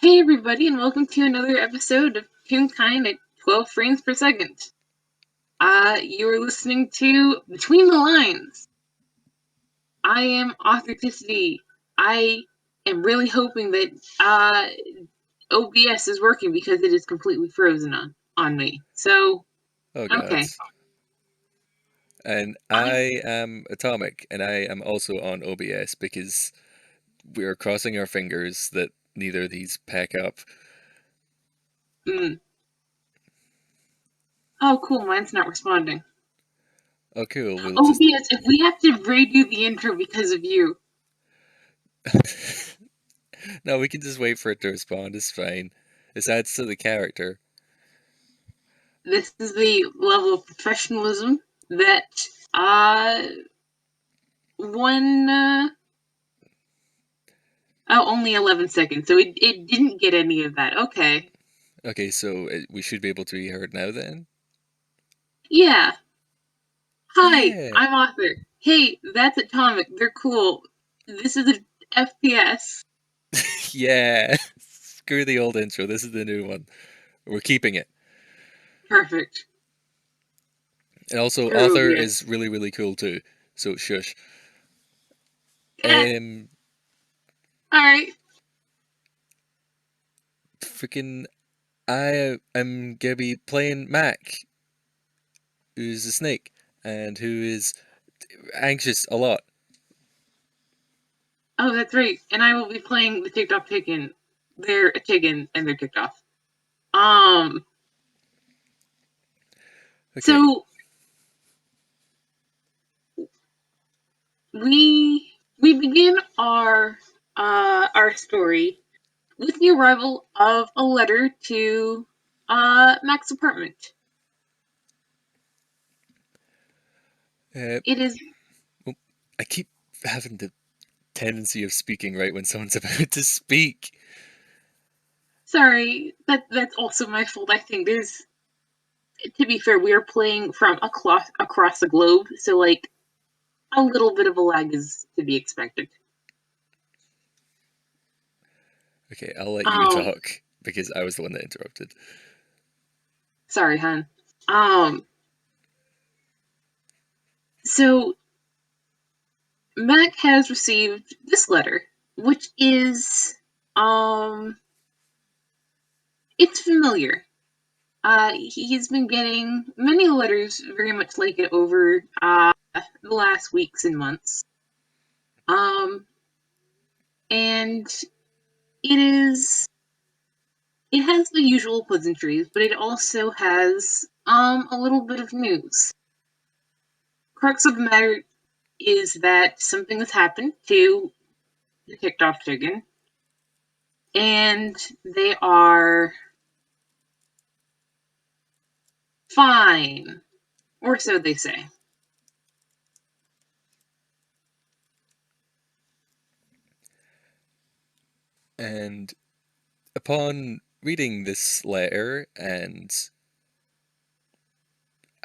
Hey everybody, and welcome to another episode of Toonkind at 12 frames per second. You are listening to Between the Lines. I am Authenticity. I am really hoping that OBS is working because it is completely frozen on me. So, Oh god. okay. And I am Atomic, and I am also on OBS because we're crossing our fingers that neither of these pack up. Oh, cool, mine's not responding. Oh cool, we'll just... OBS, if we have to redo the intro because of you. No, we can just wait for it to respond, it's fine. This adds to the character. This is the level of professionalism that, only 11 seconds, so it didn't get any of that. Okay. Okay, so we should be able to be heard now then? Yeah. Hi, Yeah! I'm Author. Hey, that's Atomic. They're cool. This is an FPS. Yeah! Screw the old intro, this is the new one. We're keeping it. Perfect. And also, Screw Author OBS. is really, really cool too, so shush. Alright. Freaking... I am gonna be playing Mac, who's a snake, and who is anxious a lot. Oh, that's right. And I will be playing the TikTok chicken. They're a chicken and they're ticked off. Okay. So we begin our story with the arrival of a letter to Mac's apartment. It is. Well, I keep having the tendency of speaking right when someone's about to speak. Sorry, that's also my fault. I think there's. To be fair, we are playing from across the globe, so like a little bit of a lag is to be expected. Okay, I'll let you talk because I was the one that interrupted. Sorry, hon. So Mac has received this letter, which is it's familiar. He's been getting many letters very much like it over the last weeks and months. And it is it has the usual pleasantries, but it also has a little bit of news. Crux of the matter is that something has happened to the TikTok chicken, and they are fine, or so they say. And upon reading this letter and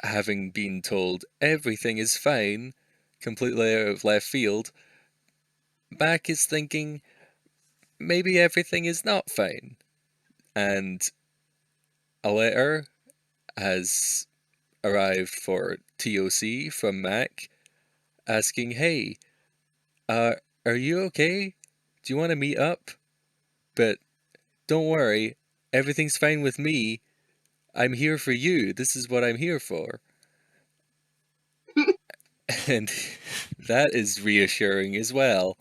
having been told everything is fine, completely out of left field, Mac is thinking maybe everything is not fine. And a letter has arrived for T.O.C. from Mac asking, hey, uh, are you okay? Do you want to meet up? But don't worry, everything's fine with me. I'm here for you. This is what I'm here for. And that is reassuring as well.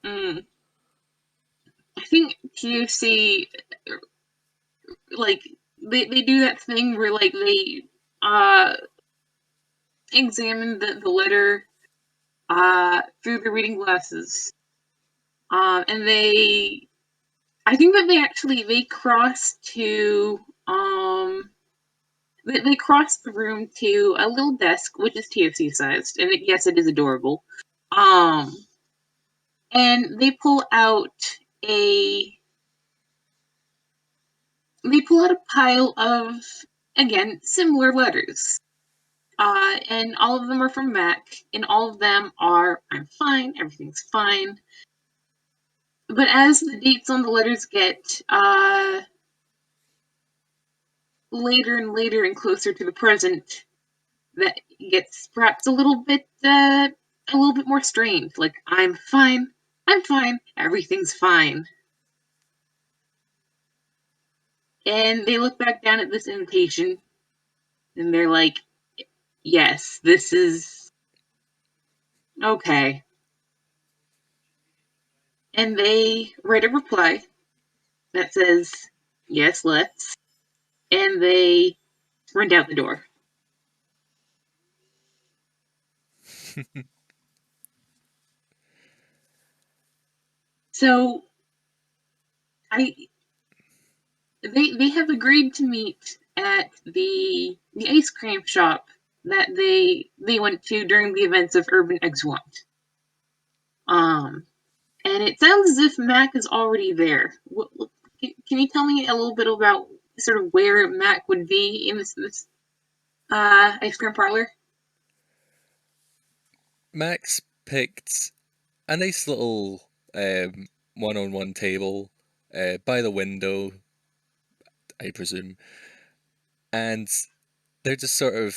Mm. I think T.O.C. like they do that thing where like they examine the letter through the reading glasses, and I think that they cross to they cross the room to a little desk which is T.O.C. sized, and yes, it is adorable. Um, and a they pull out a pile of, again, similar letters. And all of them are from Mac, and all of them are, I'm fine, everything's fine. But as the dates on the letters get later and later and closer to the present, that gets perhaps a little bit more strained. Like, I'm fine, everything's fine. And they look back down at this invitation and they're like, yes, this is okay. And they write a reply that says, yes, let's. And they sprint out the door. So I they have agreed to meet at the ice cream shop that they went to during the events of Urban Exwant. Um, and it sounds as if Mac is already there. Can you tell me a little bit about sort of where Mac would be in this ice cream parlor? Max picked a nice little one-on-one table by the window, I presume, and they're just sort of,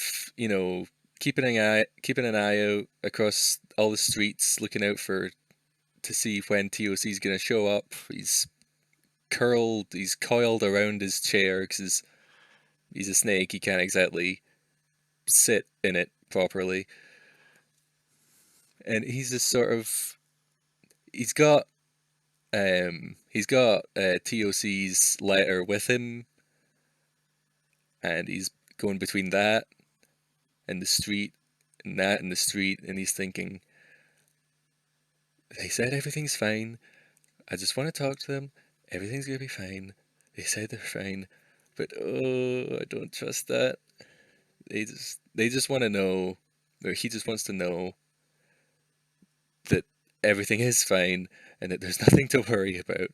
keeping an eye out across all the streets, looking out for to see when T.O.C. is going to show up. He's coiled around his chair because he's a snake. He can't exactly sit in it properly, and he's just sort of he's got T.O.C.'s letter with him, and he's going between that and the street, and that and the street, and he's thinking, they said everything's fine. I just want to talk to them. Everything's gonna be fine. They said they're fine, but oh, I don't trust that. They just want to know, or he just wants to know that everything is fine and that there's nothing to worry about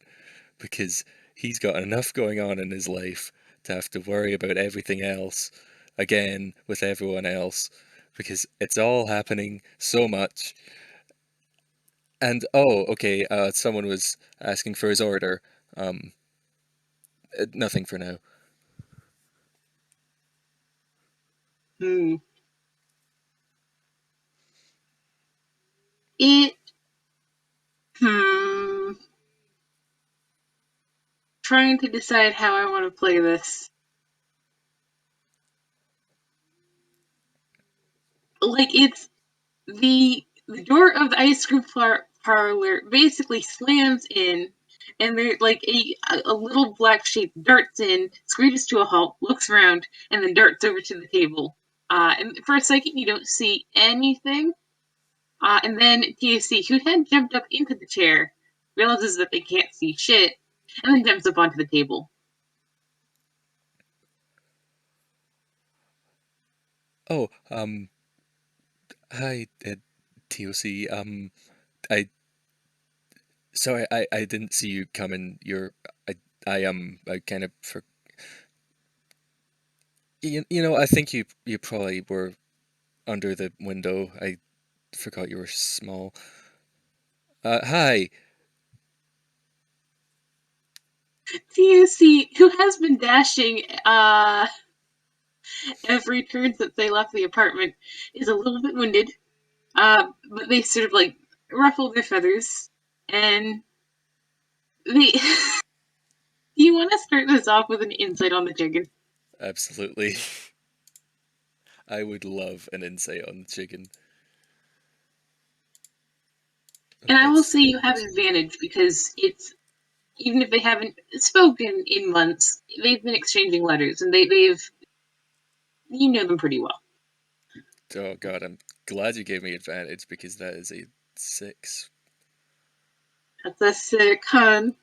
because he's got enough going on in his life to have to worry about everything else again with everyone else because it's all happening so much. And oh, okay, someone was asking for his order. Um, Nothing for now. Hmm. It hmm. Trying to decide how I want to play this. Like, it's the door of the ice cream parlor basically slams in, and there like a little black shape darts in, screeches to a halt, looks around, and then darts over to the table. And for a second, you don't see anything. And then T.O.C, who had jumped up into the chair, realizes that they can't see shit, and then jumps up onto the table. Oh, hi, TOC. I sorry, I didn't see you coming. I kind of for I think you probably were under the window. I forgot you were small. Hi. T.O.C, who has been dashing every turn since they left the apartment, is a little bit wounded. But they sort of like ruffle their feathers, and they. Do you want to start this off with an insight on the chicken? Absolutely. I would love an insight on the chicken. Oh, And I will that's say you have advantage because it's even if they haven't spoken in months, they've been exchanging letters, and they've you know them pretty well. oh god, I'm glad you gave me advantage because that is a 6. That's a sick hun.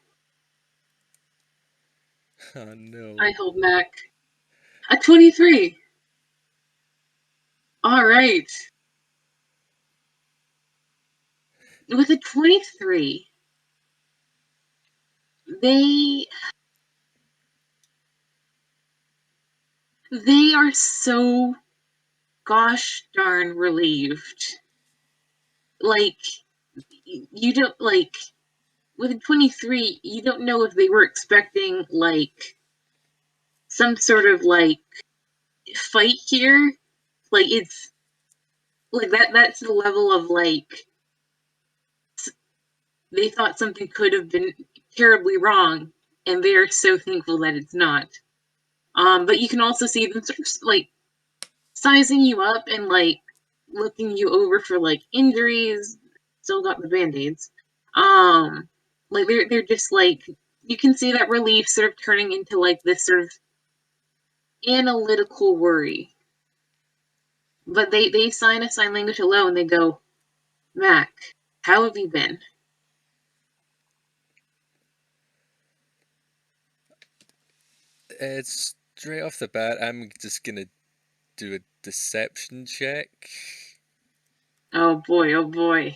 Oh no. I hold Mac. A 23. All right. With a 23, they they are so gosh darn relieved. Like you don't like with 23, you don't know if they were expecting like some sort of like fight here. Like it's like that's the level of like they thought something could have been terribly wrong, and they are so thankful that it's not. But you can also see them sort of like sizing you up and like looking you over for like injuries. Still got the band-aids. Um, like they're just like you can see that relief sort of turning into like this sort of analytical worry. But they sign a sign language hello and they go, Mac, how have you been? It's straight off the bat. I'm just gonna do a deception check. Oh boy, oh boy.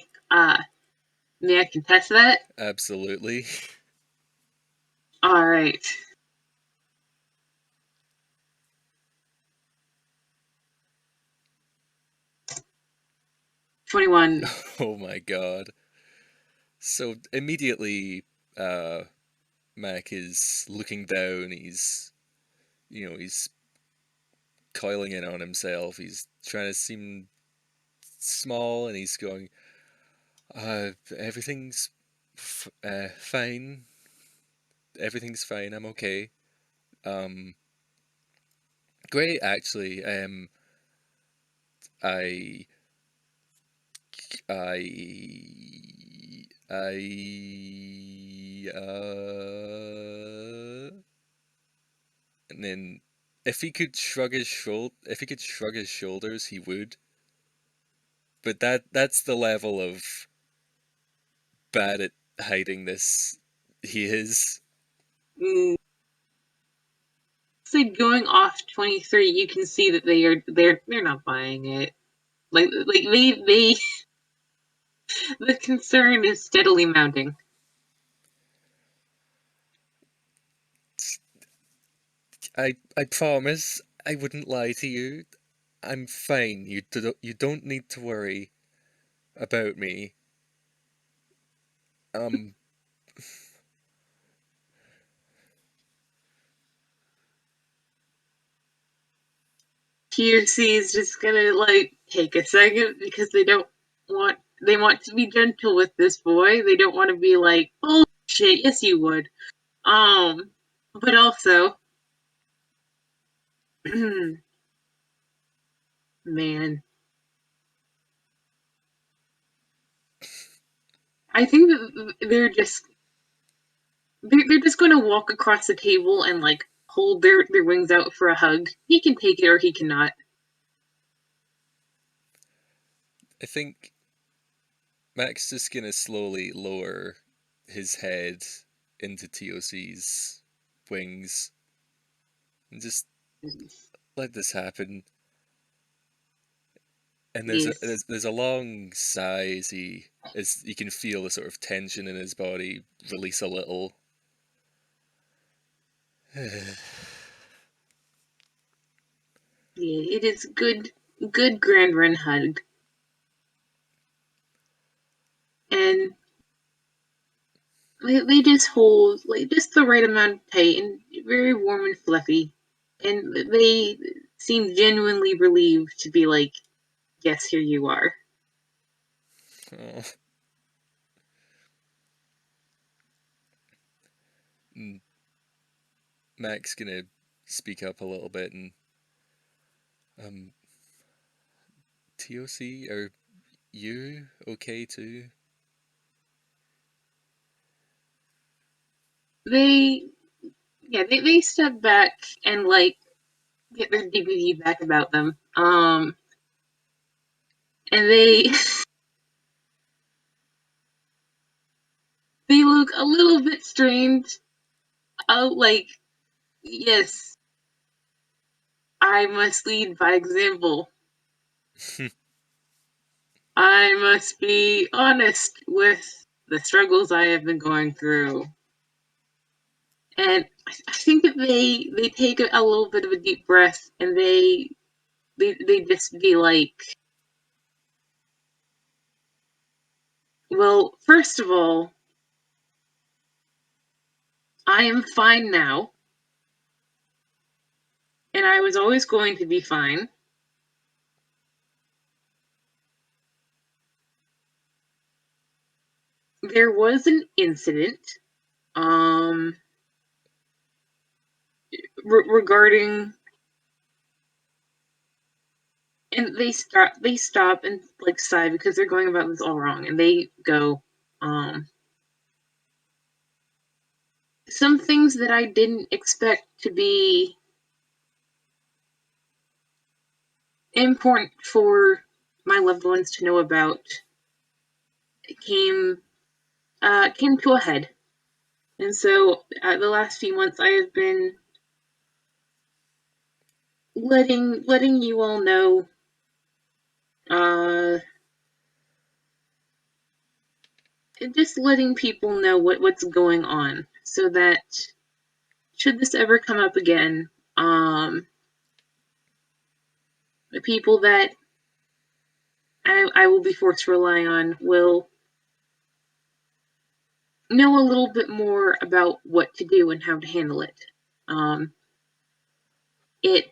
May I contest that? Absolutely. All right. 21. Oh my god. So immediately, uh, Mac is looking down. He's coiling in on himself. He's trying to seem small, and he's going, everything's fine. Everything's fine. I'm okay. Um, great, actually. I, and then if he could shrug his shoulders, he would. But that's the level of bad at hiding this he is. Mm, so going off 23, you can see that they're not buying it. Like they the concern is steadily mounting. I promise I wouldn't lie to you. I'm fine. You don't need to worry about me. Um, T.O.C is just gonna like take a second because they want to be gentle with this boy. They don't want to be like, oh shit, yes you would. But also, man, I think that they're just going to walk across the table and like hold their wings out for a hug. He can take it or he cannot. I think Mac's just gonna slowly lower his head into TOC's wings and just let this happen. And Yes, there's a long sigh as you can feel the sort of tension in his body release a little. yeah, it is good grand run hug, and they just hold like just the right amount of tight and very warm and fluffy, and they seem genuinely relieved to be like, yes, here you are. Oh. And Mac's gonna speak up a little bit and um TOC, are you okay too? They they step back and like get their DVD back about them. And they look a little bit strange. Oh, like yes, I must lead by example. I must be honest with the struggles I have been going through. And I think that they take a little bit of a deep breath and they just be like, well, first of all, I am fine now, and I was always going to be fine. There was an incident um, regarding, and they stop and like sigh because they're going about this all wrong, and they go, um, some things that I didn't expect to be important for my loved ones to know about came came to a head. And so the last few months I have been letting you all know, uh just letting people know what's going on, so that should this ever come up again, the people that I will be forced to rely on will know a little bit more about what to do and how to handle it. Um, it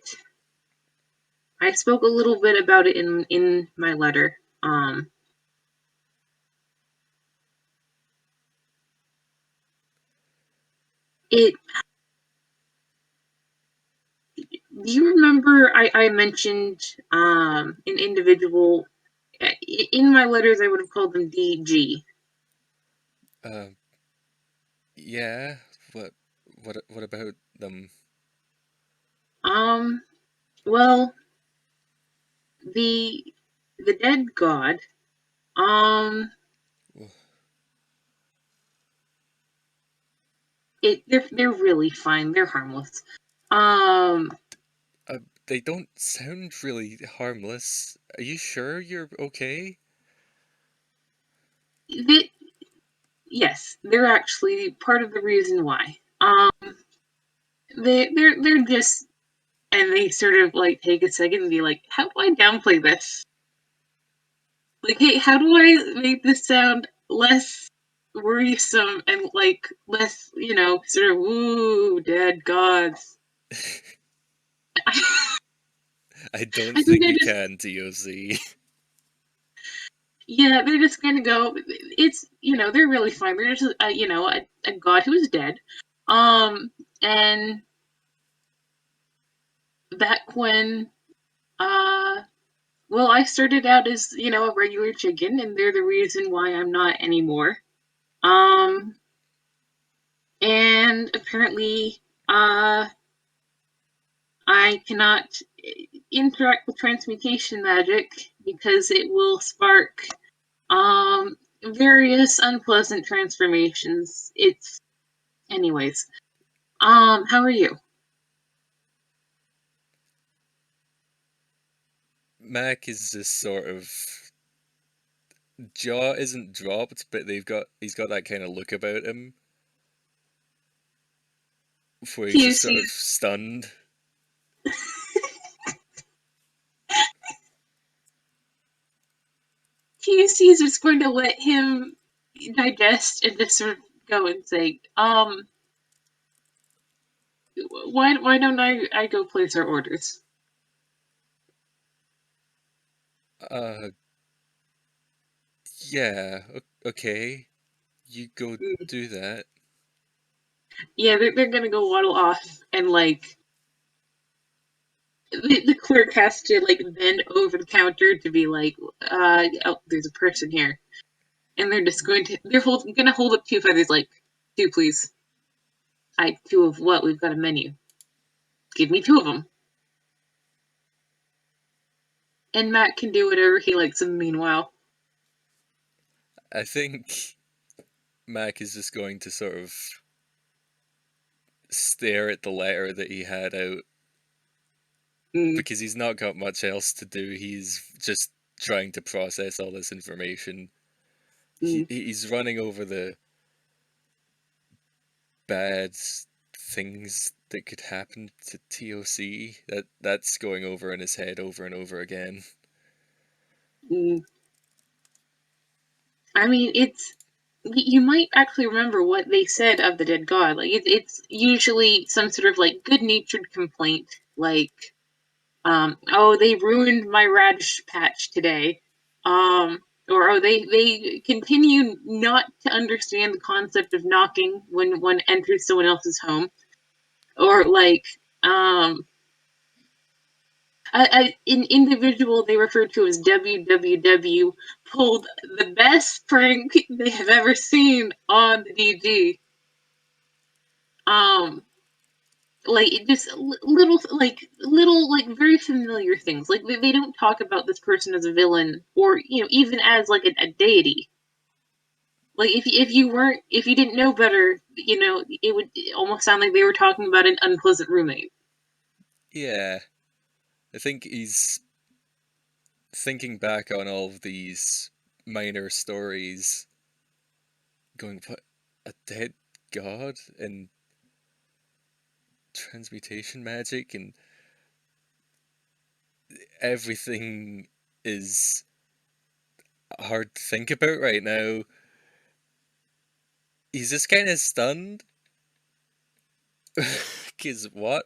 I spoke a little bit about it in my letter. It Do you remember I mentioned an individual in my letters? I would have called them DG. Uh, yeah. What? What about them? Um, well, the the dead god. Um, they're really fine. They're harmless. Um, They don't sound really harmless. Are you sure you're okay? they, yes, they're actually part of the reason why. They're just, and they sort of like take a second and be like, how do I downplay this? Like, hey, how do I make this sound less worrisome and like less, sort of ooh, dead gods. I don't I think think I you just, can, T.O.C. yeah, they're just gonna go. It's, they're really fine. They're just a god who is dead. Um, and back when, uh, well, I started out as, a regular chicken, and they're the reason why I'm not anymore. Um, and apparently, I cannot interact with transmutation magic because it will spark various unpleasant transformations. It's anyways. How are you? Mac is just sort of jaw isn't dropped, but he's got that kind of look about him where he's just T.O.C. sort of stunned. T.O.C. is just going to let him digest and just sort of go and say, why don't I go place our orders? Uh, yeah, okay, you go Mm. do that. Yeah, they're gonna go waddle off, and like the clerk has to like bend over the counter to be like, oh, there's a person here, and they're just gonna hold up two feathers like, two please. Two of what? We've got a menu. Give me two of them. And Matt can do whatever he likes in the meanwhile. I think Mac is just going to sort of stare at the letter that he had out Mm, because he's not got much else to do. He's just trying to process all this information. mm, He's running over the bad things that could happen to T.O.C. That's going over in his head over and over again. mm. I mean, you might actually remember what they said of the dead god. Like it's usually some sort of like good-natured complaint, like, oh, they ruined my radish patch today, or oh, they continue not to understand the concept of knocking when one enters someone else's home, or like, um, an individual they refer to as WWW pulled the best prank they have ever seen on the DG. Um, like it just little like very familiar things. Like they don't talk about this person as a villain or even as like a deity. Like if you didn't know better, it would almost sound like they were talking about an unpleasant roommate. Yeah, I think he's thinking back on all of these minor stories, going, "What? A dead god and transmutation magic and everything is hard to think about right now." He's just kind of stunned. Cause what?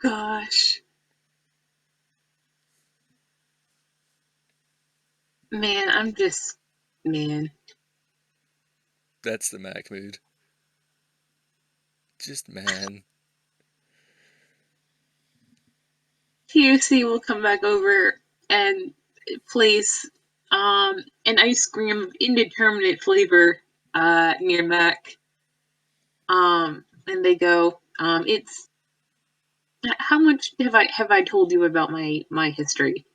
Gosh, man, man. That's the Mac mood. Just man. T.O.C will come back over and place an ice cream of indeterminate flavor near Mac. And they go, it's how much have I told you about my history?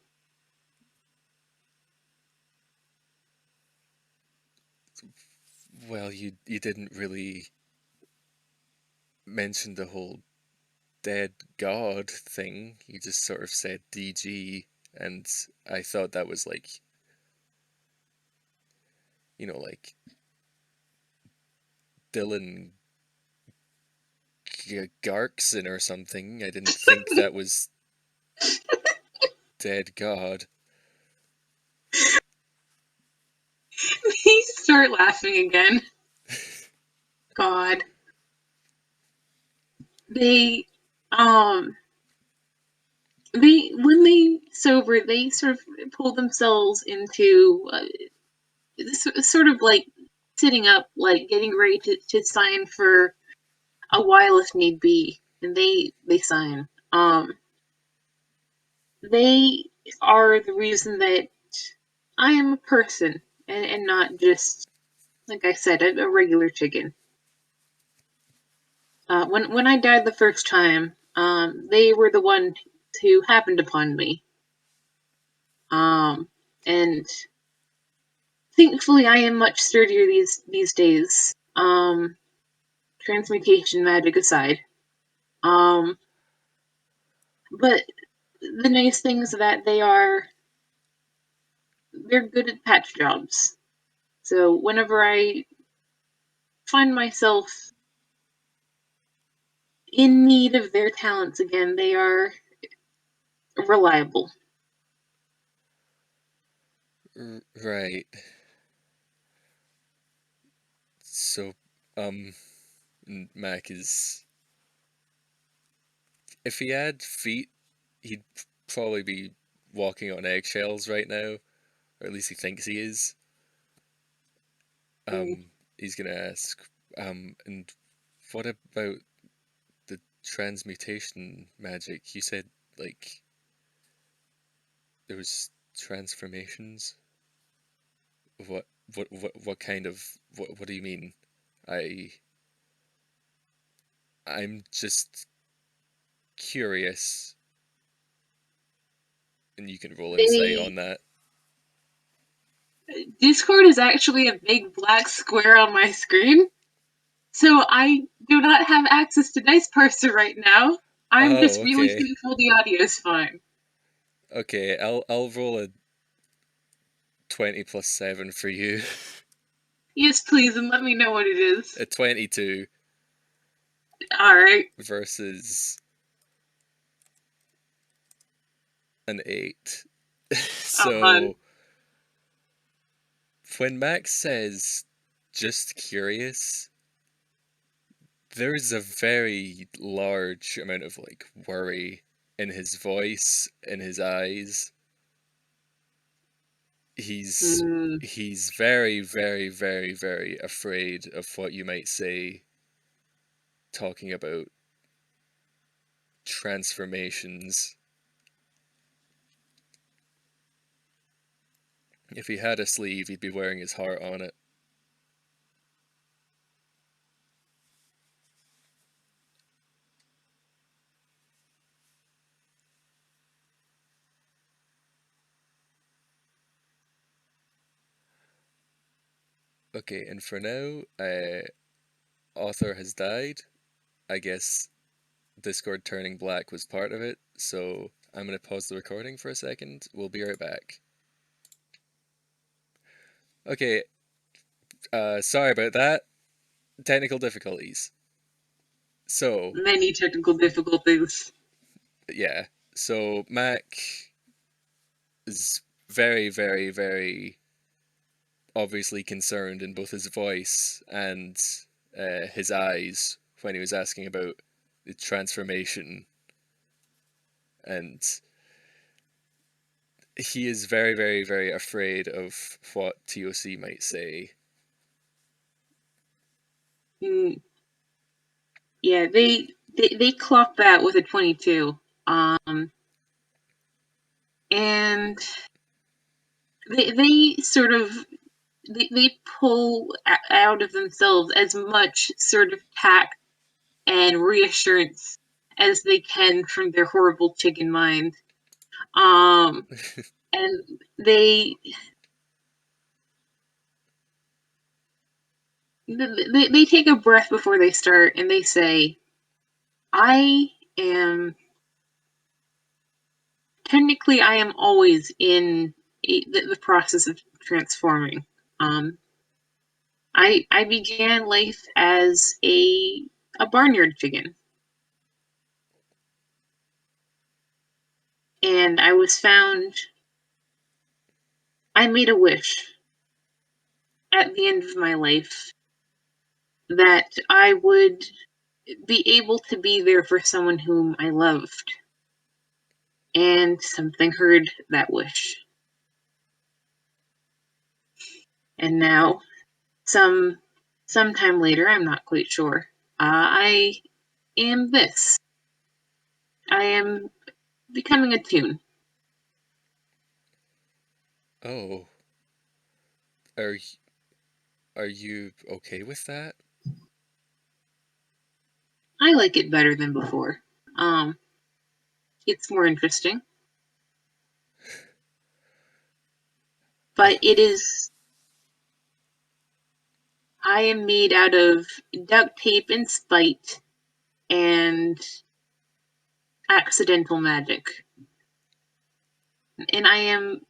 Well, you didn't really mention the whole dead god thing. You just sort of said DG, and I thought that was like, like Dylan Garkson or something. I didn't think that was dead god. They start laughing again. God, they um they when they sober, they sort of pull themselves into this sort of like sitting up, like getting ready to sign for a while if need be, and they sign. They are the reason that I am a person and not just, like I said, a regular chicken. When I died the first time, they were the one who happened upon me. Um, and thankfully, I am much sturdier these days. Transmutation magic aside. Um, but the nice thing is that they're good at patch jobs. So whenever I find myself in need of their talents again, they are reliable. Right. So, um, Mac is. If he had feet, he'd probably be walking on eggshells right now, or at least he thinks he is. He's gonna ask, and what about the transmutation magic? You said, like, there was transformations? What, what kind of, what do you mean? I, I'm just curious, and you can roll insight They on that. Discord is actually a big black square on my screen, so I do not have access to Dice Parser right now. I'm just Oh, really okay. thankful the audio is fine. Okay, I'll roll a 20 plus 7 for you. Yes, please, and let me know what it is. A 22 All right. versus an 8. Uh, So when Max says just curious, there's a very large amount of like worry in his voice, in his eyes. He's mm, he's very, very, very, very afraid of what you might say, talking about transformations. If he had a sleeve, he'd be wearing his heart on it. Okay, and for now, author has died. I guess Discord turning black was part of it, so I'm gonna pause the recording for a second. We'll be right back. Okay, sorry about that. Technical difficulties. So, many technical difficulties. yeah. So, Mac is very, very, very obviously concerned in both his voice and his eyes when he was asking about the transformation. And he is very, very, very afraid of what T.O.C might say. Mm, yeah, they clocked that with a 22. And they sort of they pull out of themselves as much sort of tact and reassurance as they can from their horrible chicken mind. Um, and they take a breath before they start, and they say, "I am technically I am always in the process of transforming. Um, I began life as a barnyard chicken, and I was found. I made a wish at the end of my life that I would be able to be there for someone whom I loved, and something heard that wish, and now some sometime later, I'm not quite sure. I am this. I am becoming a tune. Oh, are are you okay with that? I like it better than before. Um, it's more interesting, but it is. I am made out of duct tape and spite and accidental magic, and I am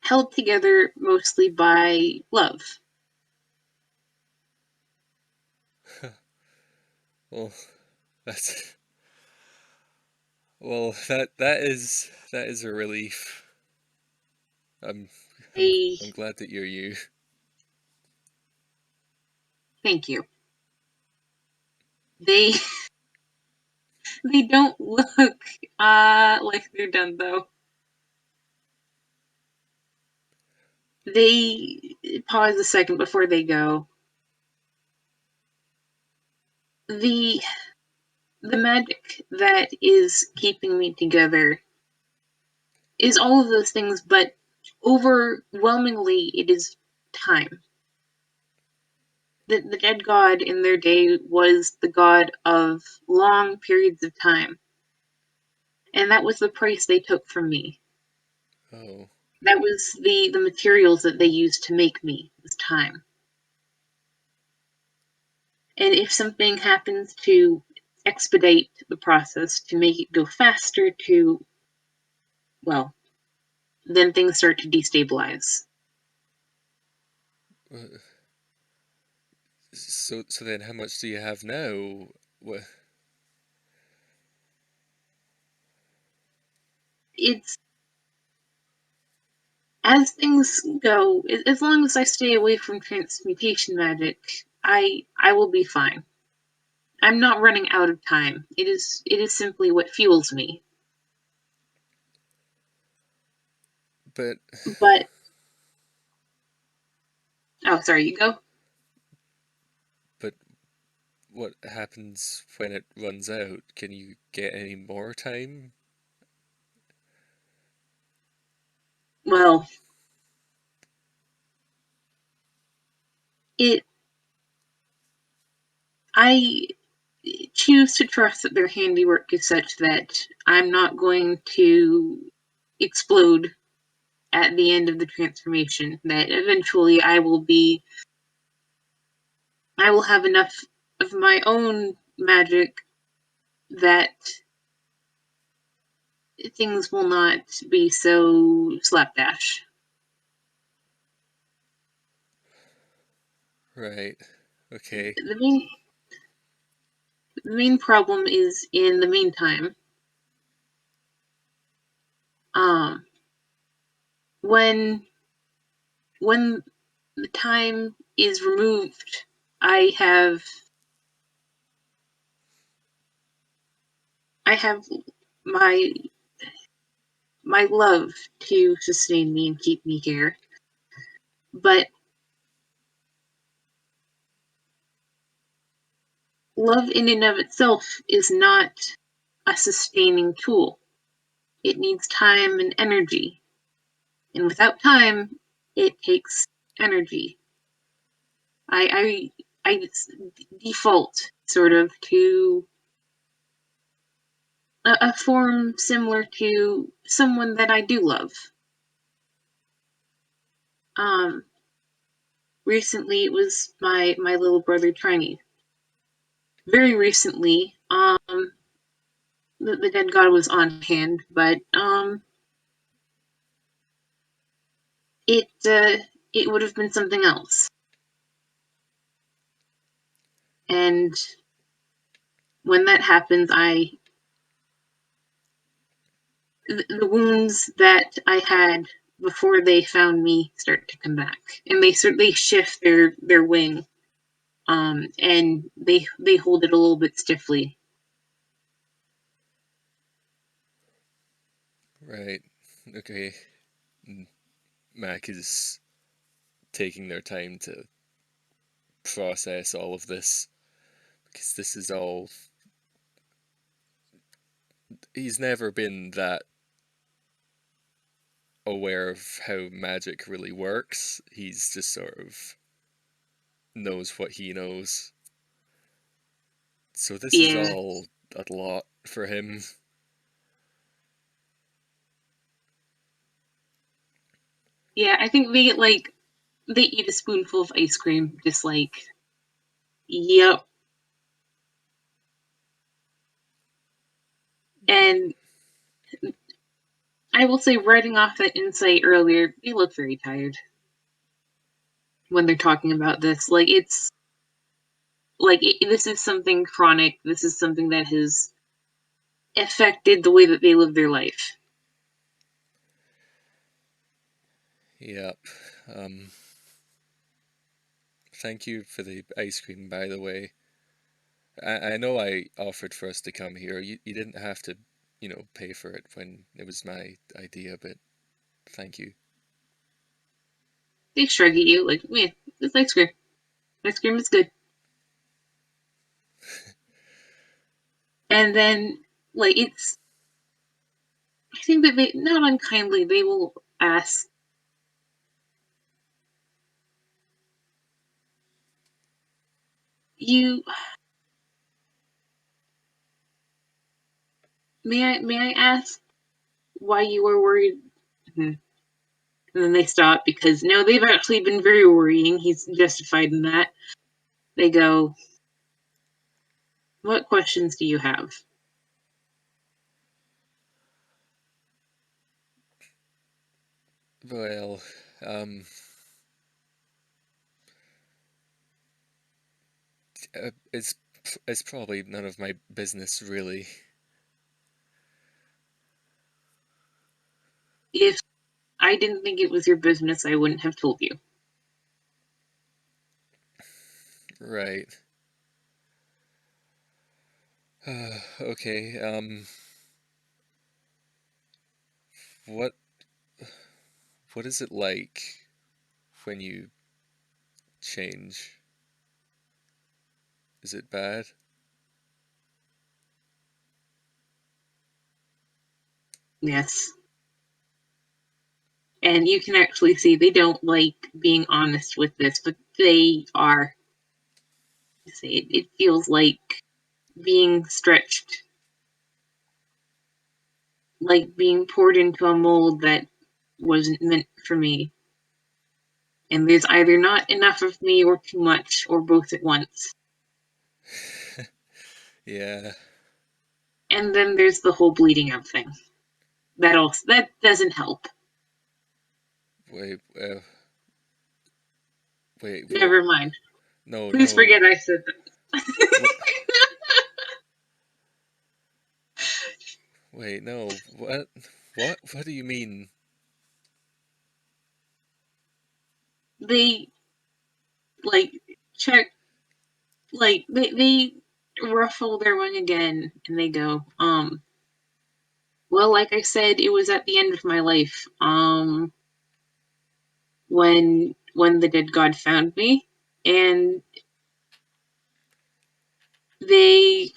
held together mostly by love. Well, that's that is a relief. I'm I'm They I'm glad that you're you. thank you. They they don't look like they're done though. They pause a second before they go. The the magic that is keeping me together is all of those things, but overwhelmingly it is time. The dead god in their day was the god of long periods of time, and that was the price they took from me. Oh, That was the materials that they used to make me, was time. And if something happens to expedite the process, to make it go faster, to, well, then things start to destabilize. uh, so then how much do you have now? What? it's as things go, as long as I stay away from transmutation magic, I will be fine. I'm not running out of time. It is simply what fuels me. But But oh, sorry, you go. but what happens when it runs out? Can you get any more time? Well, it I choose to trust that their handiwork is such that I'm not going to explode at the end of the transformation. That eventually I will have enough of my own magic that things will not be so slapdash. Right. Okay. The main problem is in the meantime. Um, when when the time is removed, I have I have my my love to sustain me and keep me here. But love in and of itself is not a sustaining tool. It needs time and energy. And without time, it takes energy. I default sort of to a form similar to someone that I do love. Um, Recently it was my little brother Trini. Very recently, the dead god was on hand, but it would have been something else. And when that happens, the wounds that I had before they found me start to come back, and they shift their wing, and they hold it a little bit stiffly. Right. Okay. Mac is taking their time to process all of this because this is all. He's never been that aware of how magic really works. He's just sort of knows what he knows. So this is Yeah, all a lot for him. yeah. I think they eat a spoonful of ice cream, just like, yep. And I will say, writing off that insight earlier, they look very tired when they're talking about this. This is something chronic. This is something that has affected the way that they live their life. Yep. Thank you for the ice cream, by the way. I know I offered for us to come here. You didn't have to, pay for it when it was my idea, but thank you. They shrug at you like, "Man, this ice cream. Ice cream is good." And then, it's. I think that they not unkindly they will ask, "You may I ask why you were worried?" Mhm. And then they stop because no, they've actually been very worrying. He's justified in that. They go, "What questions do you have?" Well, um, it's probably none of my business really. If I didn't think it was your business, I wouldn't have told you. Right. Okay. What what is it like when you change? Is it bad? Yes. And you can actually see they don't like being honest with this, but they are. It feels like being stretched, like being poured into a mold that wasn't meant for me. And there's either not enough of me or too much, or both at once. Yeah. And then there's the whole bleeding out thing. That doesn't help. Wait. Wait. What? Never mind. No. Please No. forget I said that. What? Wait. No. What? What? What do you mean? They like check they ruffle their wing again and they go, well, like I said, it was at the end of my life. When the dead god found me, and they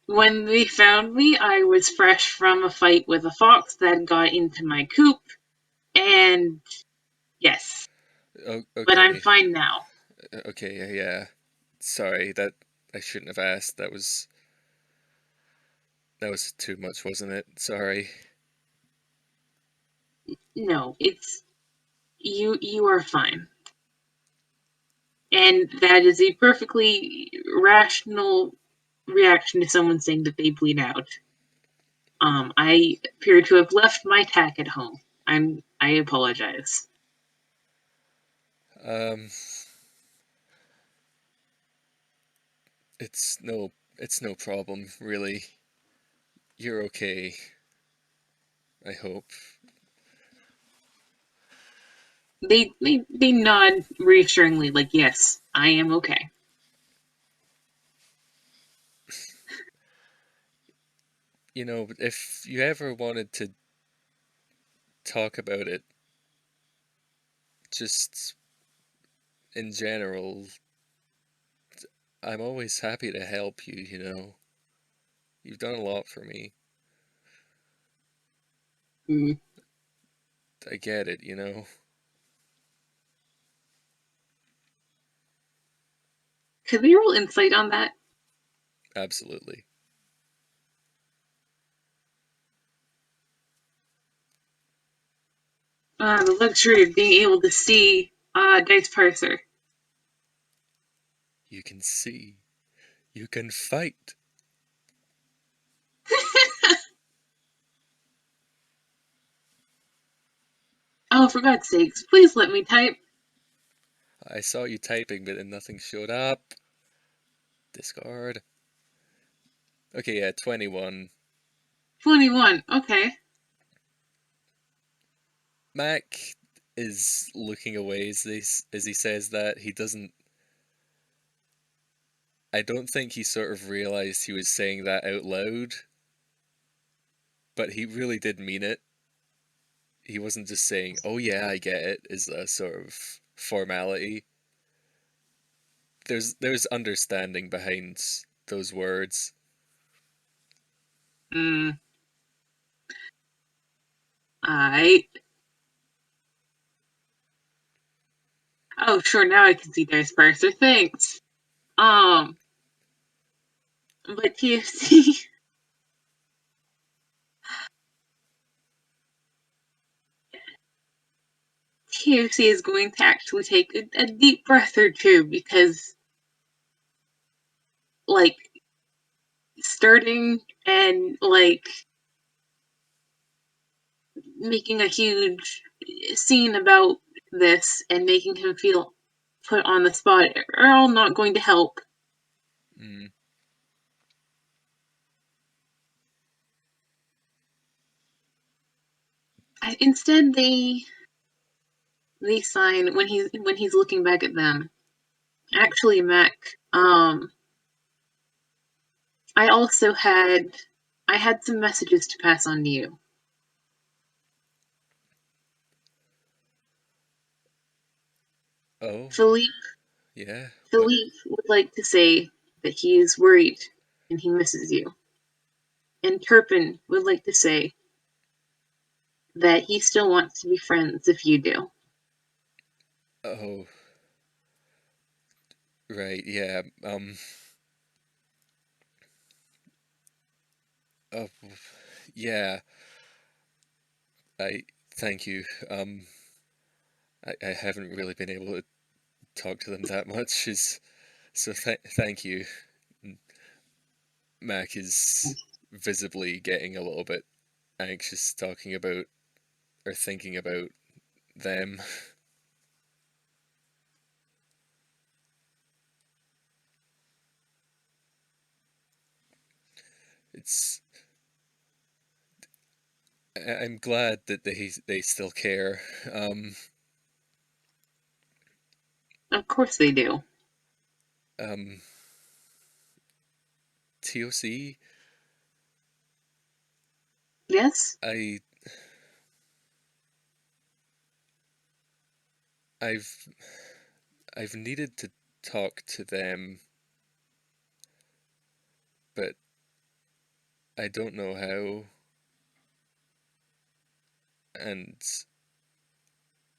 when they found me, I was fresh from a fight with a fox that got into my coop, and yes, Oh, but I'm okay. fine now. Okay. Yeah. Sorry. That I shouldn't have asked. That was too much, wasn't it? Sorry. No, it's you are fine. And that is a perfectly rational reaction to someone saying that they bleed out. I appear to have left my tack at home. I apologize. Um. It's no problem, really. You're okay. I hope. They nod reassuringly, like, yes, I am okay. But if you ever wanted to talk about it, just in general, I'm always happy to help you. You've done a lot for me. Mm. I get it. Could we roll insight on that? Absolutely. The luxury of being able to see dice parser. You can see. You can fight. Oh, for God's sakes, please let me type. I saw you typing, but then nothing showed up. Discard. Okay, yeah, 21. 21. Okay. Mac is looking away as he says that. He doesn't. I don't think he sort of realized he was saying that out loud, but he really did mean it. He wasn't just saying, "Oh yeah, I get it," as a sort of formality. There's understanding behind those words. Mm, I. Oh, sure. Now I can see dice parser. Thanks. Um, but TFC TOC is going to actually take a deep breath or two because, like, starting and, like, making a huge scene about this and making him feel put on the spot are all not going to help. Mm, Instead, they sign when he's looking back at them. Actually, Mac, I also I had some messages to pass on to you. Oh, Philippe yeah. What? Philippe would like to say that he is worried and he misses you. And Turpin would like to say that he still wants to be friends if you do. Oh, right. Yeah. Oh, yeah. I thank you. I haven't really been able to talk to them that much. Is so. Thank you. Mac is visibly getting a little bit anxious talking about or thinking about them. It's. I'm glad that they still care. Of course they do. Um, T.O.C. Yes? I I've I've needed to talk to them, but I don't know how, and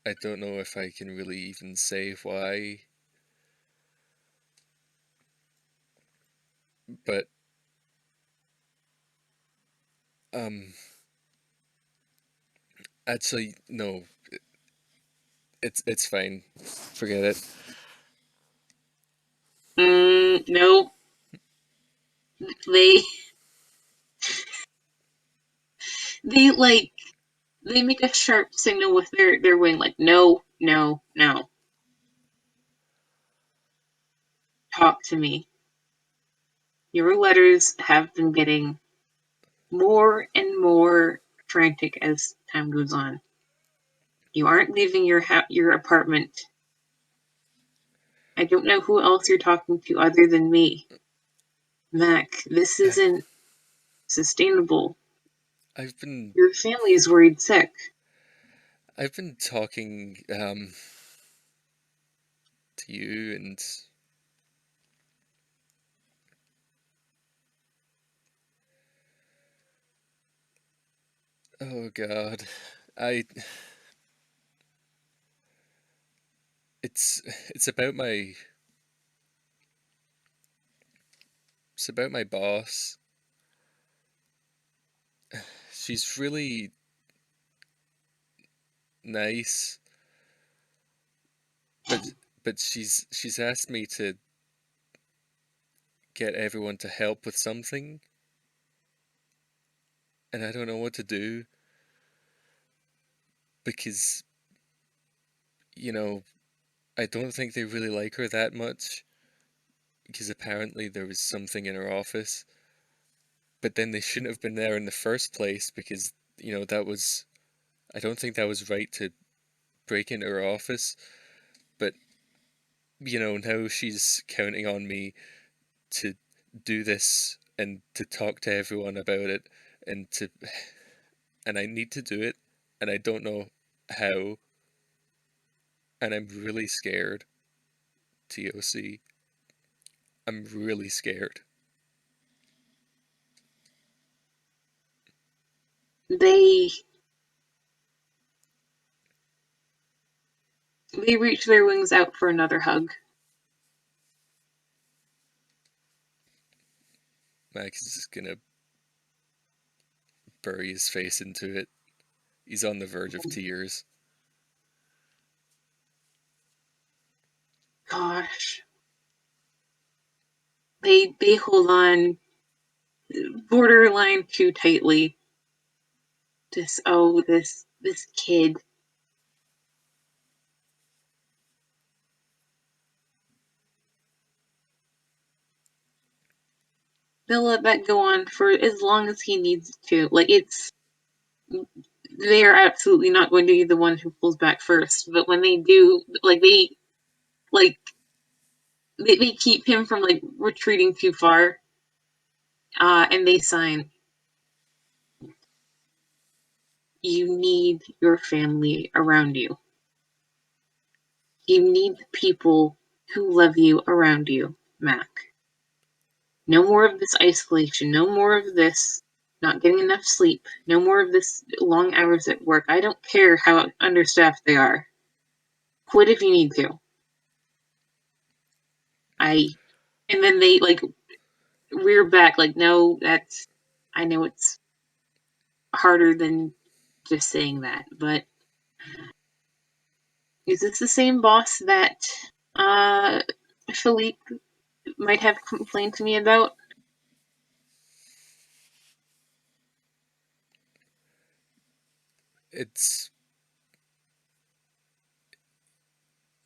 I don't know if I can really even say why. But um, actually, no, it's fine. Forget it. No. They they like they make a sharp signal with their wing, like no, no, no. Talk to me. Your letters have been getting more and more frantic as time goes on. You aren't leaving your apartment. I don't know who else you're talking to other than me. Mac, this isn't sustainable. I've been Your family is worried sick. I've been talking to you and oh God, I it's it's about my it's about my boss. She's really nice, but she's asked me to get everyone to help with something, and I don't know what to do because you know I don't think they really like her that much because apparently there was something in her office, but then they shouldn't have been there in the first place because that was I don't think that was right to break into her office, but now she's counting on me to do this and to talk to everyone about it and to and I need to do it and I don't know how and I'm really scared. T.O.C. I'm really scared. They they reach their wings out for another hug. Max is just gonna bury his face into it. He's on the verge of tears. Gosh. They hold on borderline too tightly. This kid. They'll let that go on for as long as he needs to. Like it's they are absolutely not going to be the one who pulls back first. But when they do, like they keep him from like retreating too far, and they sign, "You need your family around you. You need the people who love you around you, Mac. No more of this isolation. No more of this not getting enough sleep. No more of this long hours at work. I don't care how understaffed they are. Quit if you need to." I and then they like rear back like, "No, that's I know it's harder than just saying that, but is this the same boss that uh Philippe might have complained to me about?" It's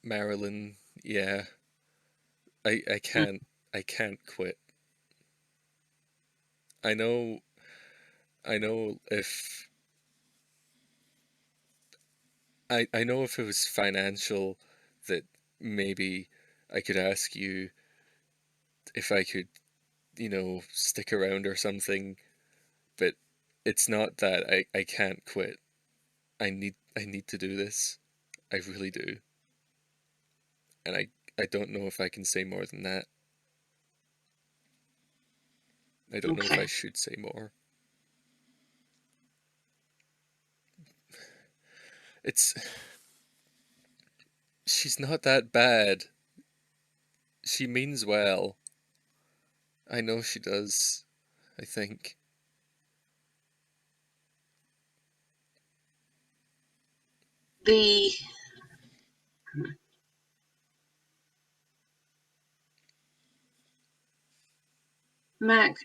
Marilyn. Yeah, I Mm, can't quit. I know I know if I know if it was financial that maybe I could ask you if I could, stick around or something, but it's not that. I can't quit. I need to do this. I really do. And I don't know if I can say more than that. I don't know if I okay. should say more. It's she's not that bad. She means well. I know she does. I think. The Mac,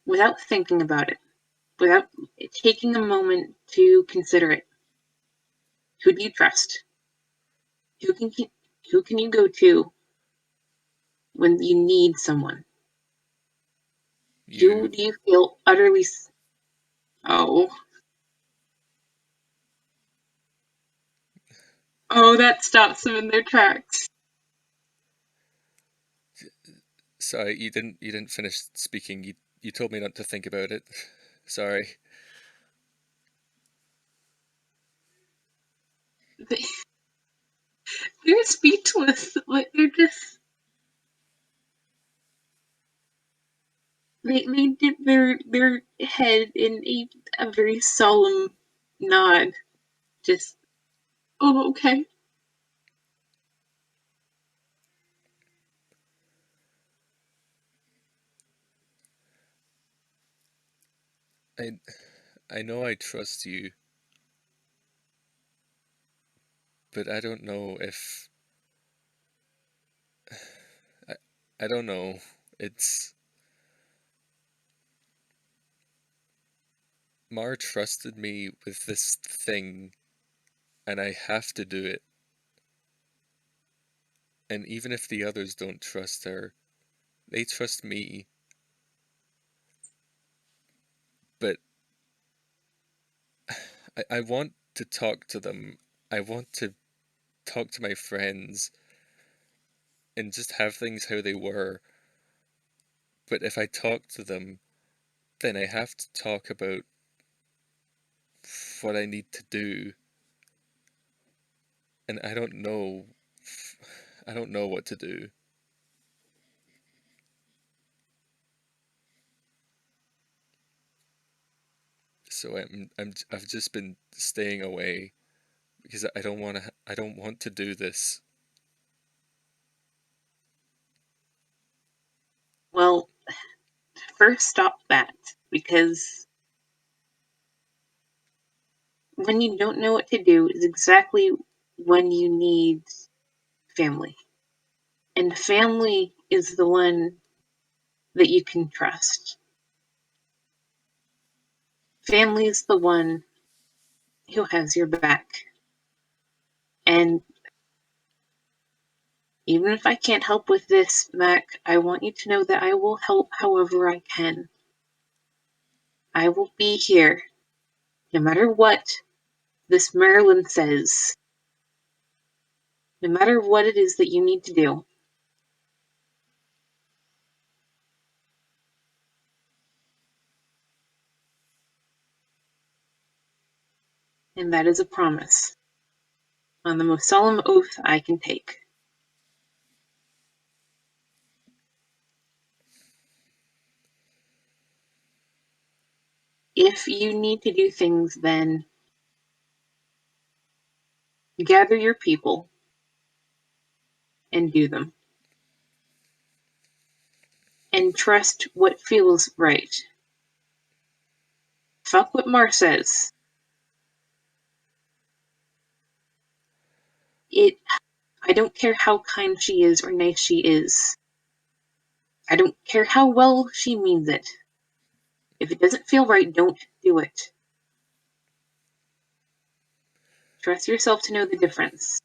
without thinking about it, without taking a moment to consider it, who do you trust? Who can who can you go to when you need someone? You Who do you feel utterly oh, oh, that stops them in their tracks. sorry, you didn't finish speaking. You told me not to think about it. Sorry. They, they're speechless. Like they're just they dip their head in a very solemn nod. Just oh, okay. I I know I trust you, but I don't know if I, I don't know. It's Mar trusted me with this thing and I have to do it. And even if the others don't trust her, they trust me. But I want to talk to them. I want to talk to my friends and just have things how they were. But if I talk to them, then I have to talk about what I need to do. And I don't know what to do. So I've just been staying away because I don't want to do this. Well, first stop that because when you don't know what to do is exactly when you need family. And family is the one that you can trust. Family is the one who has your back. And even if I can't help with this, Mac, I want you to know that I will help however I can. I will be here no matter what. this Marilyn says, no matter what it is that you need to do, and that is a promise on the most solemn oath I can take. If you need to do things, then gather your people and do them. And trust what feels right. Fuck what Mar says. It I don't care how kind she is or nice she is. I don't care how well she means it. If it doesn't feel right, don't do it. Trust yourself to know the difference.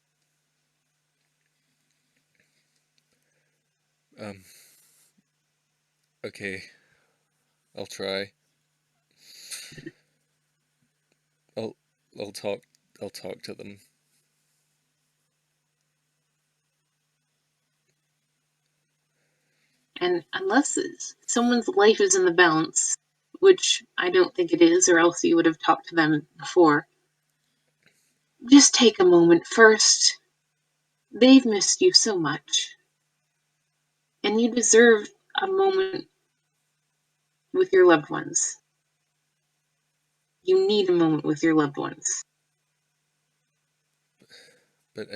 Um, okay, I'll try. I'll I'll talk I'll talk to them. And unless someone's life is in the balance, which I don't think it is, or else you would have talked to them before, just take a moment first. They've missed you so much. And you deserve a moment with your loved ones. You need a moment with your loved ones. But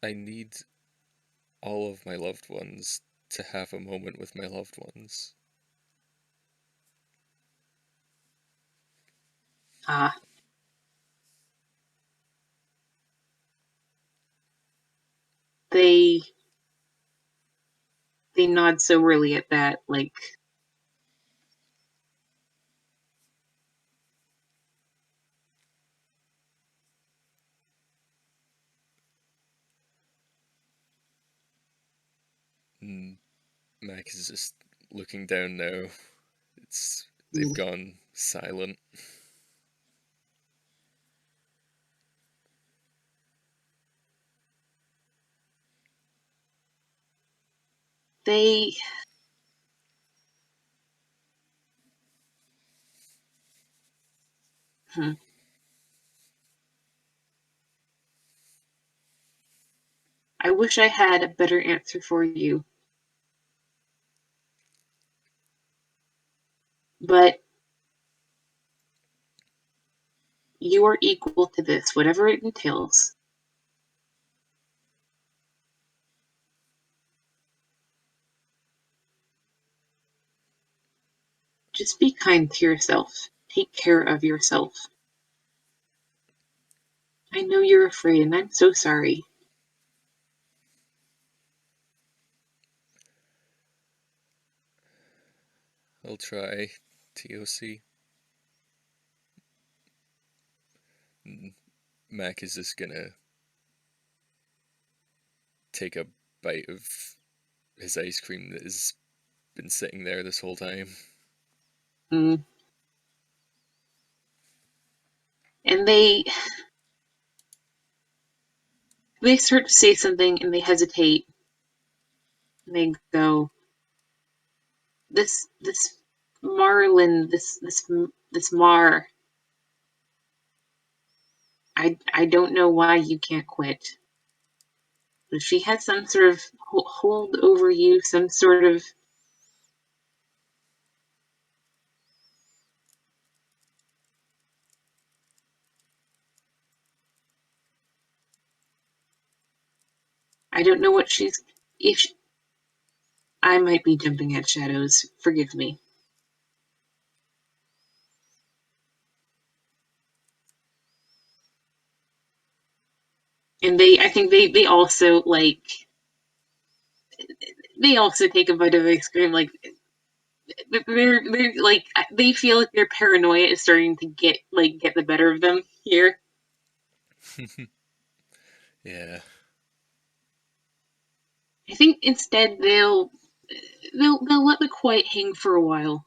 I need all of my loved ones to have a moment with my loved ones. Ah, they they nod so really at that, like, And Mac is just looking down now. They've mm. gone silent. They hmm, I wish I had a better answer for you. But you are equal to this, whatever it entails. Just be kind to yourself. Take care of yourself. I know you're afraid, and I'm so sorry. I'll try. T.O.C. And Mac is just gonna take a bite of his ice cream that has been sitting there this whole time. Mm. And they start to say something, and they hesitate. And they go, "This Marlin, this Mar. I don't know why you can't quit. But she has some sort of hold over you, some sort of I don't know what she's if she, I might be jumping at shadows. Forgive me." And I think they also they also take a bite of ice cream. Like they're like they feel like their paranoia is starting to get the better of them here. Yeah. I think instead they'll they'll let the quiet hang for a while.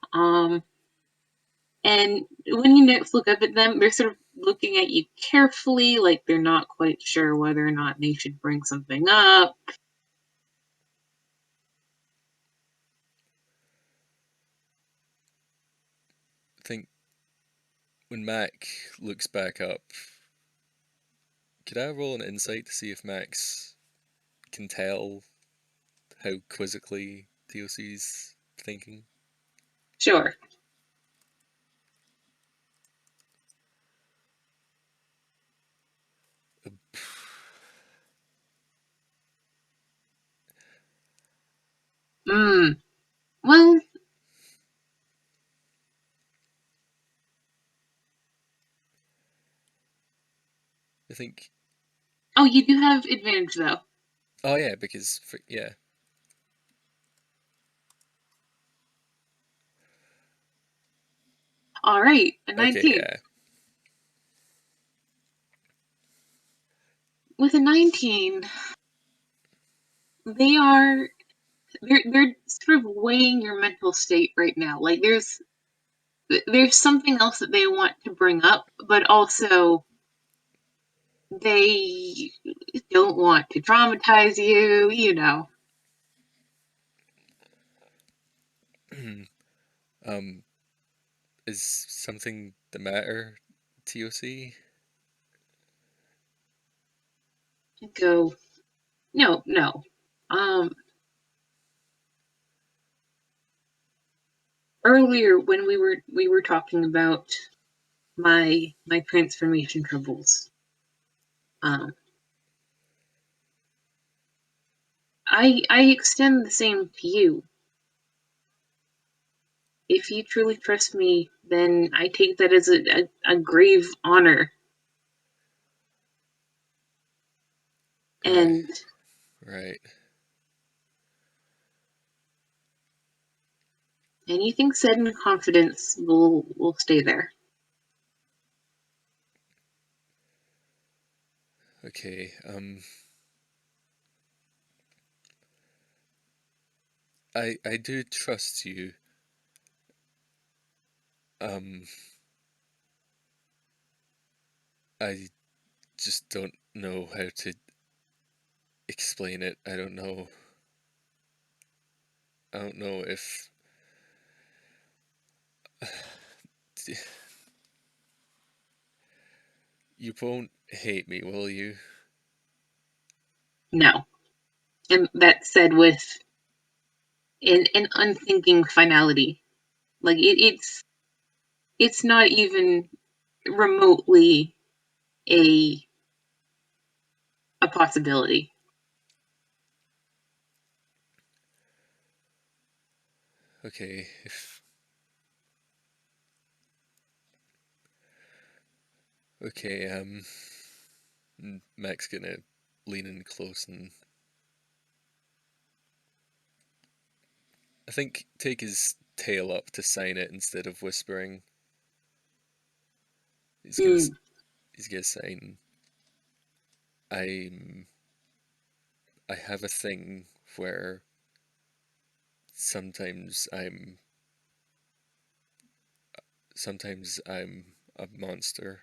And when you next look up at them, they're sort of looking at you carefully, like they're not quite sure whether or not they should bring something up. I think when Mac looks back up, could I roll an insight to see if Max can tell how quizzically T.O.C's thinking? Sure. Hmm. Well, I think. oh, you do have advantage though. Oh yeah, because yeah. All right, a Okay, 19. yeah. With a 19, they are they're sort of weighing your mental state right now. Like there's something else that they want to bring up, but also they don't want to traumatize you, you know. um, is something the matter, T.O.C? Go, no, no. Um, Earlier when we were talking about my transformation troubles, um, I extend the same to you. If you truly trust me, then I take that as a grave honor. Right, And right. anything said in confidence will stay there. Okay. I do trust you. Um, I just don't know how to explain it. I don't know if you won't hate me, will you? No. And that said with an unthinking finality. Like it's not even remotely a a possibility. Okay, if okay, Mac's gonna lean in close and I think take his tail up to sign it instead of whispering. He's gonna Mm. he's gonna sign. I'm I have a thing where sometimes I'm a monster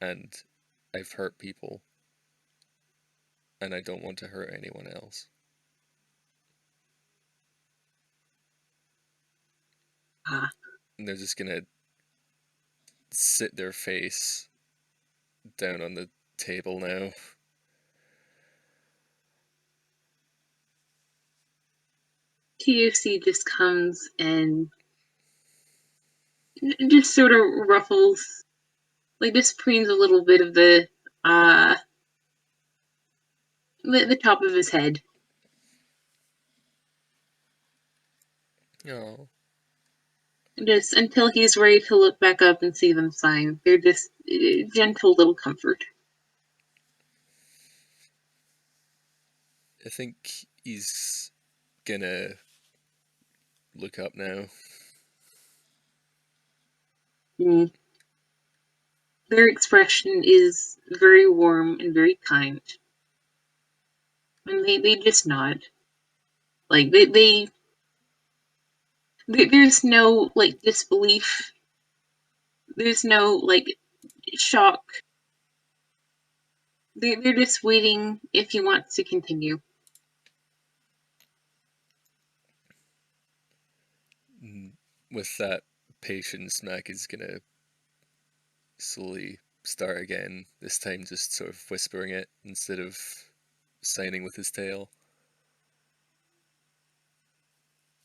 and I've hurt people and I don't want to hurt anyone else. Ah. And they're just gonna sit their face down on the table now. T.O.C. just comes and just sort of ruffles, like just preens a little bit of uh the top of his head, Oh, just until he's ready to look back up and see them sign. They're just gentle little comfort. I think he's gonna look up now. Mm. Their expression is very warm and very kind, and they just nod. Like there's no like disbelief. There's no like shock. They're just waiting if he wants to continue. With that patience, Mac is gonna slowly start again, this time just sort of whispering it instead of signing with his tail.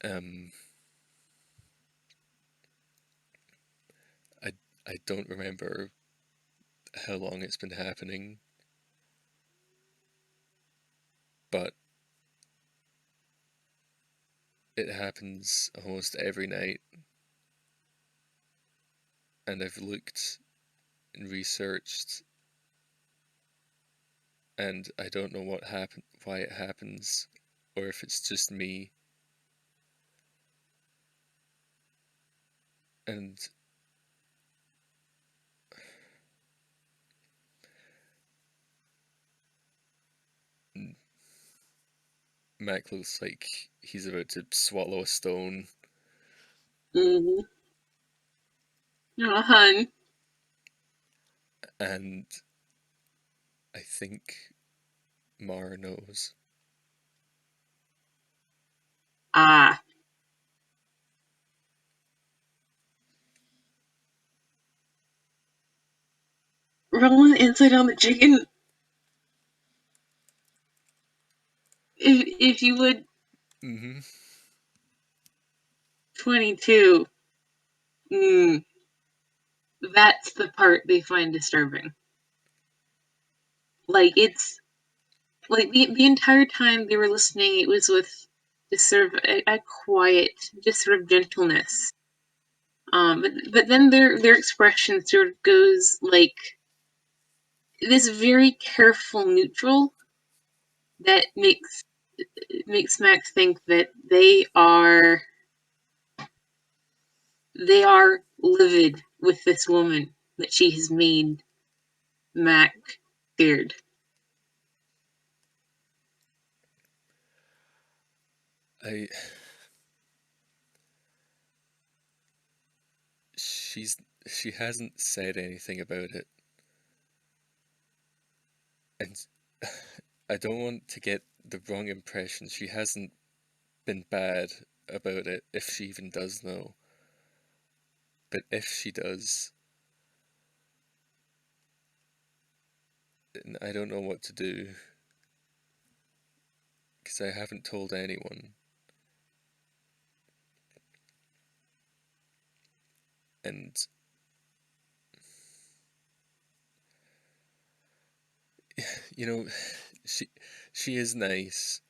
Um, I, I don't remember how long it's been happening, but it happens almost every night, and I've looked and researched, and I don't know why it happens, or if it's just me. And Mac looks like he's about to swallow a stone, Mm-hmm. Oh, hun. and I think Mara knows. Ah. Rolling insight on the chicken. If you would, Mm-hmm. 22. Mm, that's the part they find disturbing. Like it's like the entire time they were listening, it was with just sort of a quiet, just sort of gentleness. But then their expression sort of goes like this very careful neutral that makes Max think that they are livid with this woman that she has made Mac scared. I she's she hasn't said anything about it, and I don't want to get the wrong impression. She hasn't been bad about it, if she even does know. But if she does, then I don't know what to do because I haven't told anyone. And you know, she she is nice,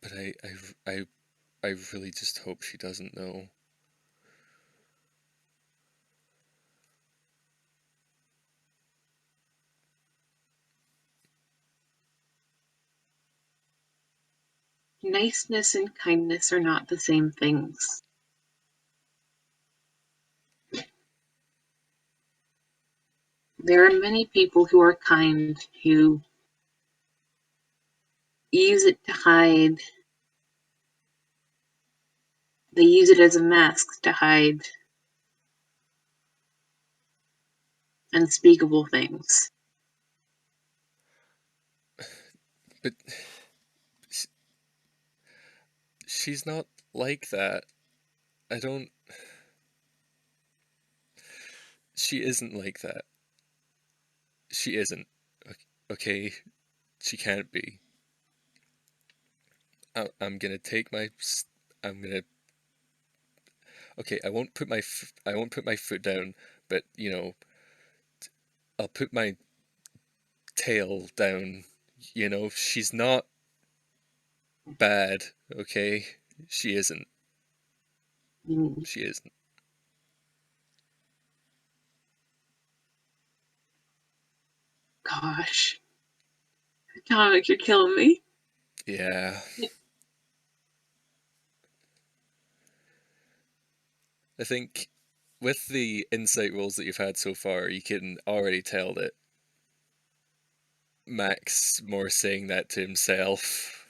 but I really just hope she doesn't know. Niceness and kindness are not the same things. There are many people who are kind who use it to hide. They use it as a mask to hide unspeakable things. But she's not like that. I don't. She isn't like that. She isn't. Okay, she can't be. I'm gonna take my. I'm gonna. Okay, I won't put my foot down, but I'll put my tail down. She's not bad. Okay, she isn't. Mm, She isn't. gosh, Atomic, you're killing me. Yeah, I think with the insight rolls that you've had so far, you can already tell that Max more saying that to himself.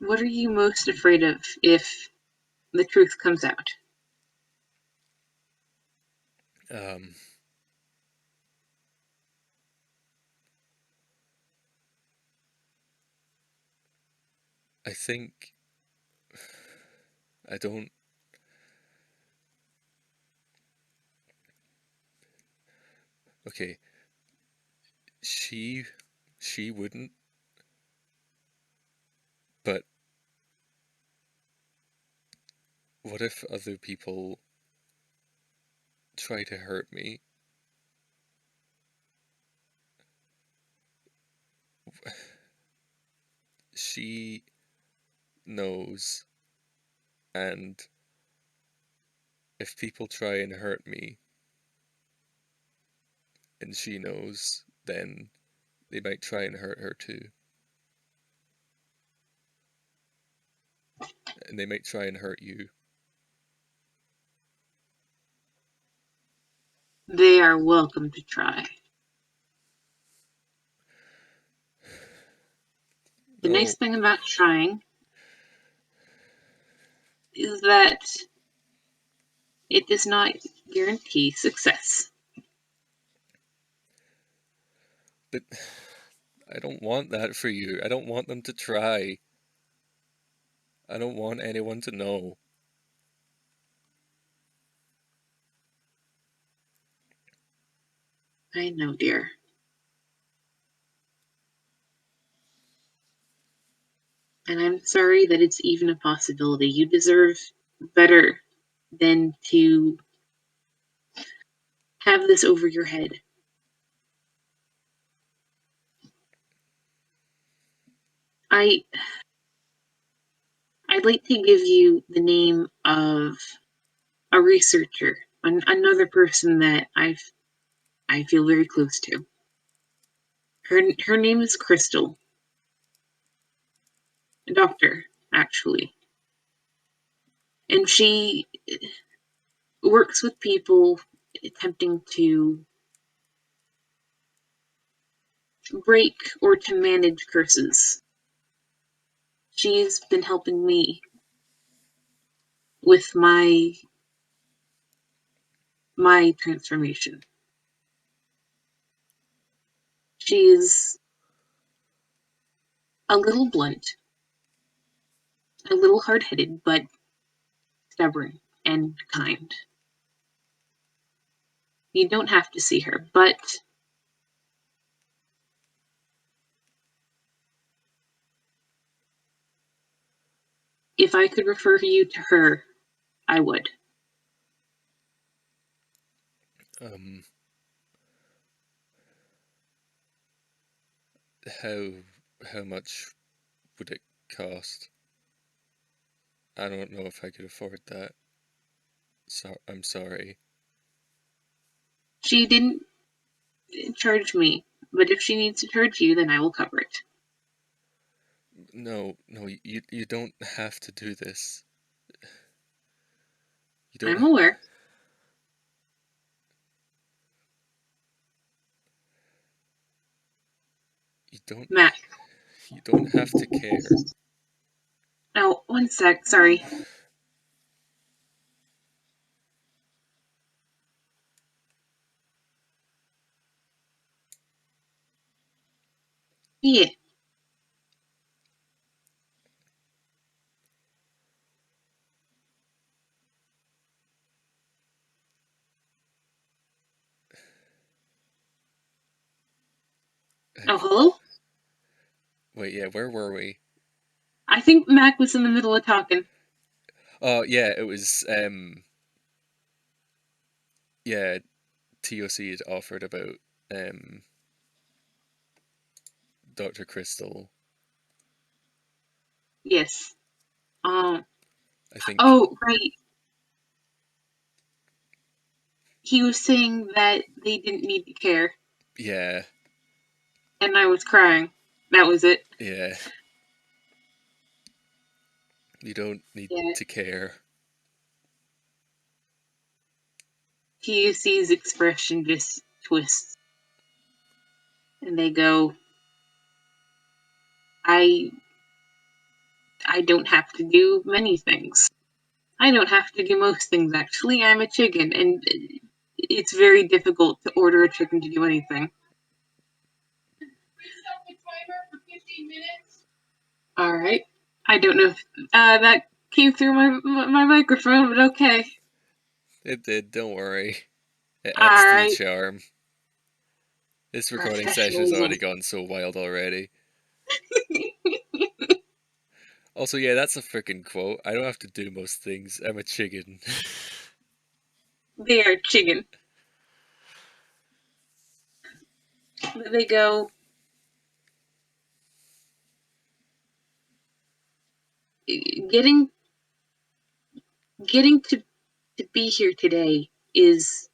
What are you most afraid of if the truth comes out? Um, I think I don't. Okay, she she wouldn't, but what if other people try to hurt me? She knows, and if people try and hurt me and she knows, then they might try and hurt her too. And they might try and hurt you. They are welcome to try. The nice No, thing about trying is that it does not guarantee success. but I don't want that for you. I don't want them to try. I don't want anyone to know. I know, dear. And I'm sorry that it's even a possibility. You deserve better than to have this over your head. I I'd like to give you the name of a researcher, another person that I feel very close to. Her name is Crystal, a doctor, actually, and she works with people attempting to break or to manage curses. She's been helping me with my transformation. She's a little blunt, a little hard-headed, but stubborn and kind. You don't have to see her, but if I could refer you to her, I would. Um, how how much would it cost? I don't know if I could afford that. So I'm sorry. She didn't charge me, but if she needs to charge you, then I will cover it. No, no, you don't have to do this. You don't I'm aware. you don't Matt. you don't have to care. Oh, one sec. Sorry. Yeah. Oh, Have, hello? wait, yeah, where were we? I think Mac was in the middle of talking. Oh, yeah, it was yeah, T.O.C had offered about um Dr. Crystal. Yes. Um. I think Oh, right. He was saying that they didn't need to care, yeah, and I was crying. That was it. yeah, you don't need Yeah. to care. TUC's expression just twists, and they go, "I, I don't have to do many things. I don't have to do most things, actually. I'm a chicken, and it's very difficult to order a chicken to do anything. All right. I don't know if that came through my microphone, but okay. It did, don't worry. It All adds to the right. charm. This recording session's Professionalism. already gone so wild already. Also, yeah, that's a freaking quote. I don't have to do most things. I'm a chicken. They are chicken. They go, getting getting to be here today is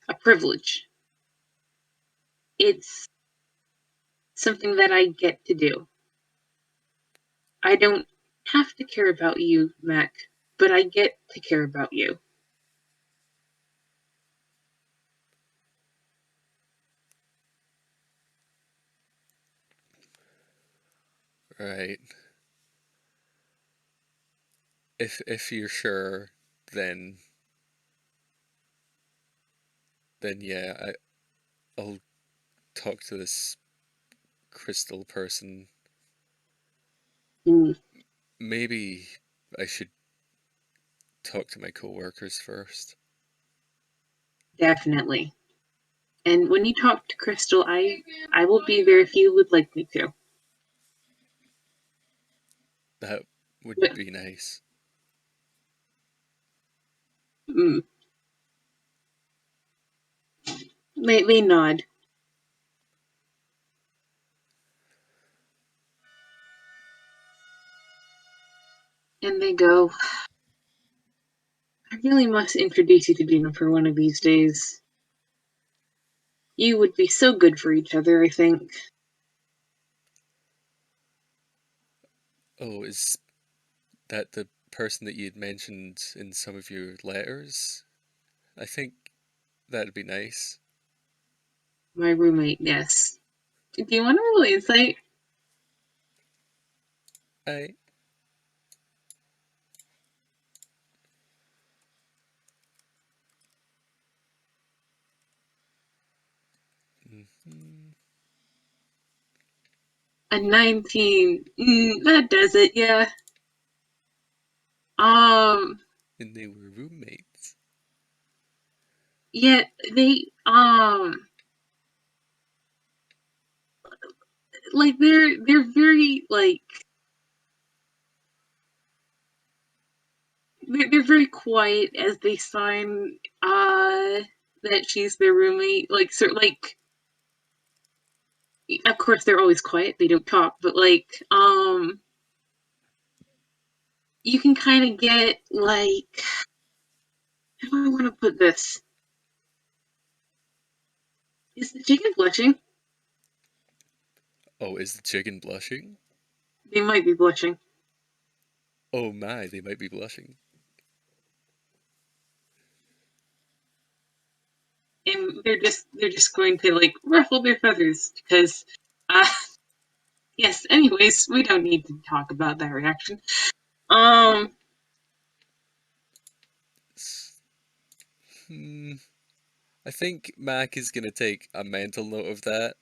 a privilege. It's something that I get to do. I don't have to care about you, Mac, but I get to care about you. Right. If you're sure, then yeah, I'll talk to this crystal person. Mm, Maybe I should talk to my coworkers first. definitely. And when you talk to Crystal, I will be there if you would like me to. That would But, be nice. mm, they nod. And they go, I really must introduce you to Jennifer one of these days. You would be so good for each other, I think. Oh, is that the person that you'd mentioned in some of your letters? I think that'd be nice. My roommate, yes. Do you want a little insight? I. Mhm. A 19. That does it, yeah. Um, And they were roommates. yeah, they, like, they're very, like, they're very quiet as they sign, that she's their roommate. Like, so, like, of course they're always quiet, they don't talk, but, like, you can kind of get, like, how do I want to put this? Is the chicken blushing? Oh, is the chicken blushing? They might be blushing. Oh my, they might be blushing. And they're just going to like ruffle their feathers because yes, anyways, we don't need to talk about that reaction. Um Hmm. I think Mac is gonna take a mental note of that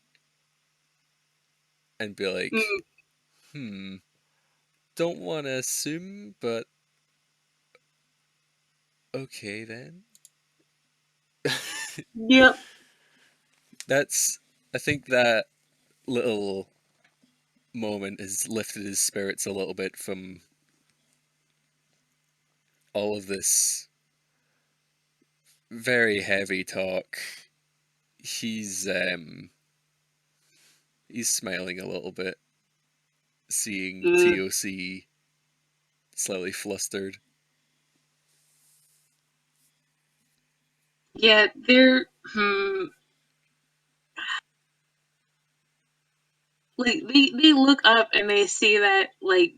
and be like, mm, hmm, don't want to assume, but okay then. yep. That's. I think that little moment has lifted his spirits a little bit from all of this very heavy talk. He's um he's smiling a little bit, seeing mm, T.O.C. slightly flustered. yeah, they're hmm like they look up and they see that like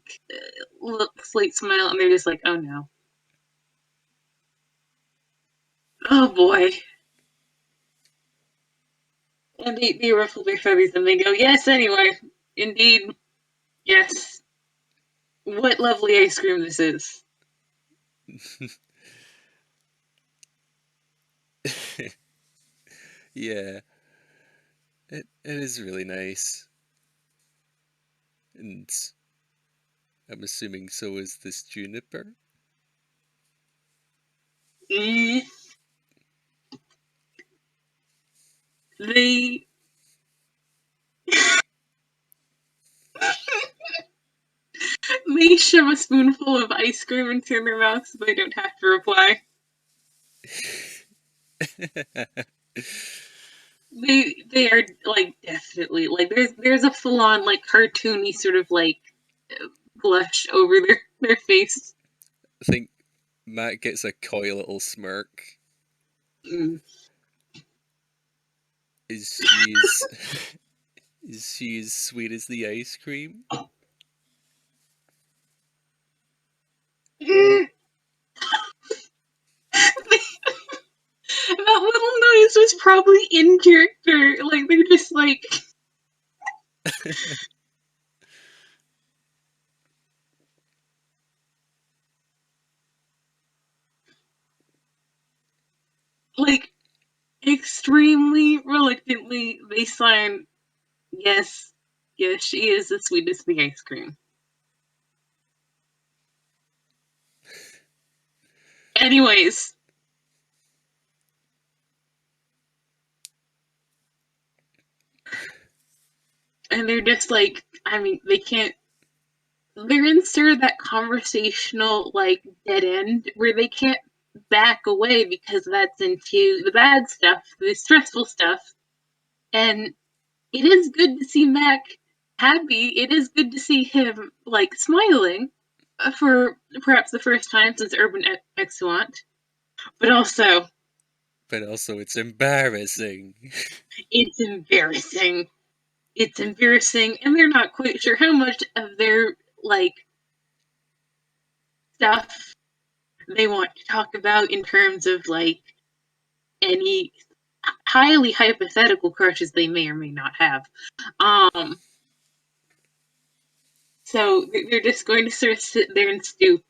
look slight smile and they're just like, oh no. Oh boy. And they ruffle their feathers and they go, yes, anyway. Indeed. Yes. what lovely ice cream this is. Yeah, it is really nice. And I'm assuming so is this juniper. Mm, they they shove a spoonful of ice cream into their mouth so they don't have to reply. They are like definitely like there's a full on like cartoony sort of like blush over their face. I think Matt gets a coy little smirk. Mm. Is she as is she as sweet as the ice cream? Mm. That little noise was probably in character. Like they're just like extremely reluctantly they sign yes, yes, she is the sweetest the ice cream. Anyways, and they're just like I mean, they can't they're in sort of that conversational like dead end where they can't back away because that's into the bad stuff, the stressful stuff. And it is good to see Mac happy. It is good to see him like smiling for perhaps the first time since Urban Exuant. But also, But also, it's embarrassing. it's embarrassing. It's embarrassing, and they're not quite sure how much of their like stuff they want to talk about in terms of like any highly hypothetical crushes they may or may not have. Um, so they're just going to sort of sit there and stew,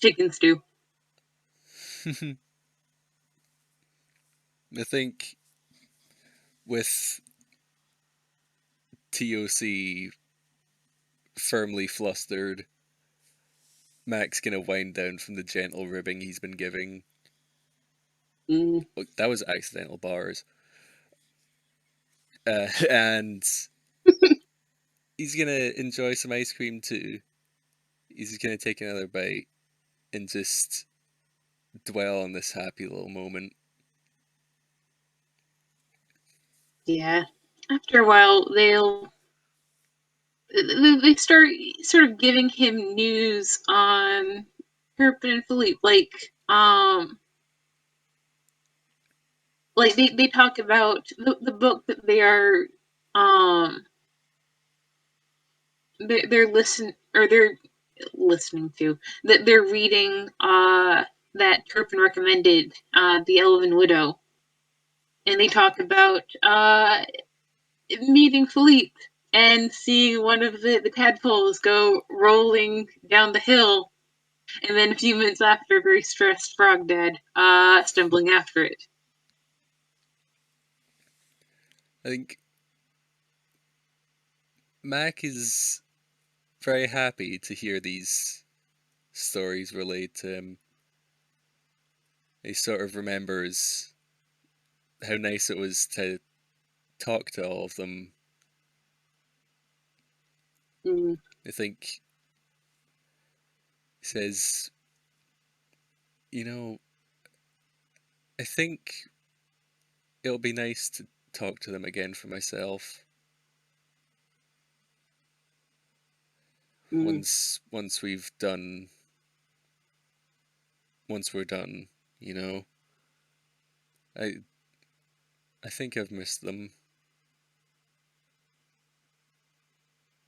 chicken stew. I think with T.O.C. firmly flustered, Mac's gonna wind down from the gentle ribbing he's been giving. Mm, Look, that was accidental bars. And he's gonna enjoy some ice cream too. He's gonna take another bite and just dwell on this happy little moment. yeah. After a while, they start sort of giving him news on Turpin and Philippe, like they talk about the book that they are um they're they're listening to that they're reading that Turpin recommended the Elven Widow, and they talk about meeting Philippe and seeing one of the tadpoles go rolling down the hill, and then a few minutes after, very stressed frog dad stumbling after it. I think Mac is very happy to hear these stories relayed to him. He sort of remembers how nice it was to talk to all of them. Mm, I think he says, you know, I think it'll be nice to talk to them again for myself. mm. Once we've done once we're done, you know. I I think I've missed them.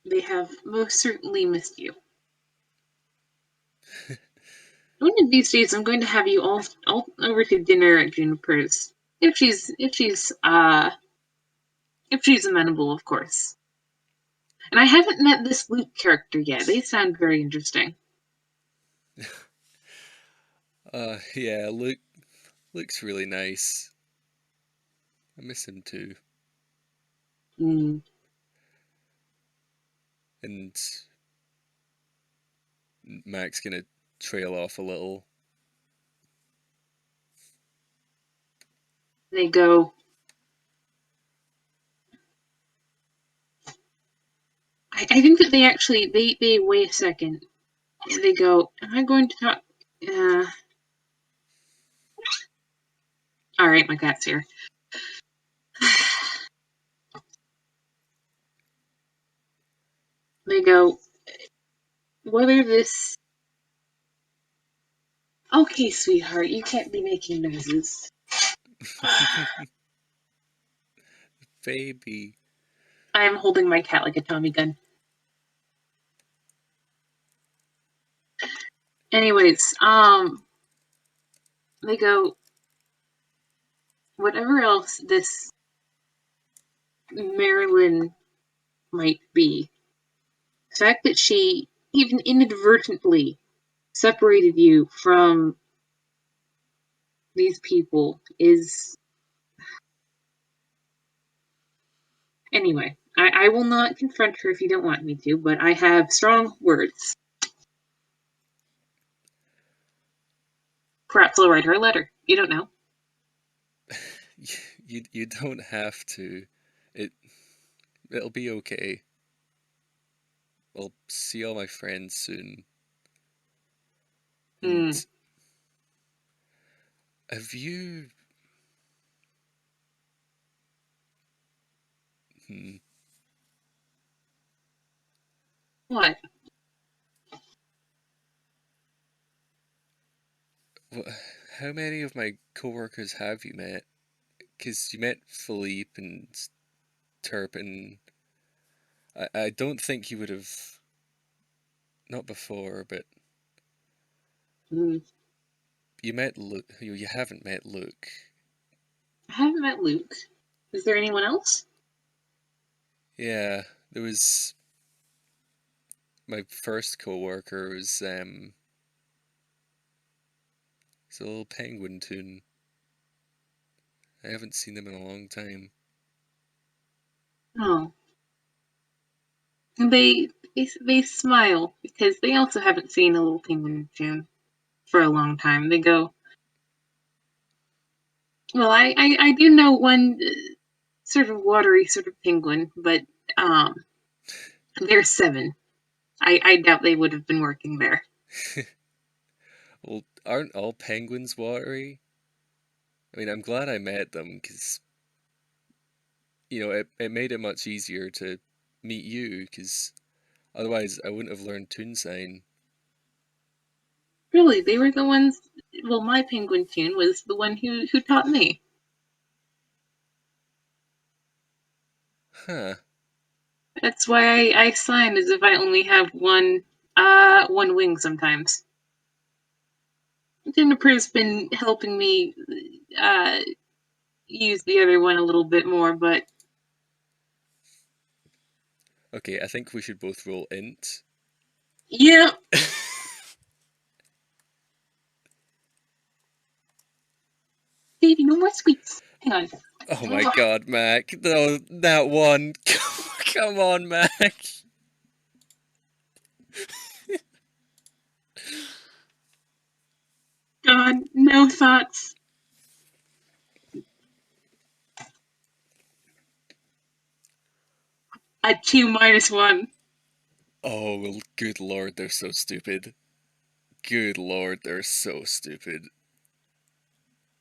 They have most certainly missed you. One of these days, I'm going to have you all over to dinner at Juniper's, if she's amenable, of course. And I haven't met this Luke character yet. They sound very interesting. Yeah, Luke's really nice. I miss him too. Mm. And Mac's gonna trail off a little. They go, I think that they actually, they wait a second. And they go, am I going to talk? Uh, all right, my cat's here. They go, whether this. Okay, sweetheart, you can't be making noises. Baby. I am holding my cat like a Tommy gun. Anyways, they go, whatever else this Marilyn might be, the fact that she even inadvertently separated you from these people is. Anyway, I will not confront her if you don't want me to, but I have strong words. Perhaps I'll write her a letter. You don't know. You don't have to. It it'll be okay. I'll see all my friends soon. And Hmm. have you? Hmm, What? how many of my coworkers have you met? Because you met Philippe and Turpin. I don't think you would have, not before, but Hmm. you met Luke. You haven't met Luke. I haven't met Luke. Is there anyone else? Yeah, there was my first coworker was it's a little penguin tune. I haven't seen him in a long time. Oh. And they smile because they also haven't seen a little penguin tune for a long time. They go, well, I do know one sort of watery sort of penguin, but um, there's seven. I doubt they would have been working there. Well, aren't all penguins watery? I mean, I'm glad I met them because it made it much easier to meet you because otherwise I wouldn't have learned tune sign. Really, they were the ones. Well, my penguin tune was the one who taught me. Huh. That's why I sign as if I only have one wing sometimes. Jennifer's been helping me uh, use the other one a little bit more, but Okay, I think we should both roll int. yeah, baby, no more sweets. Hang on. Oh my god, Mac. No, that one. Come on, Mac. God, no thoughts. A 2 minus 1. Oh, well, good lord, they're so stupid. Good lord, they're so stupid.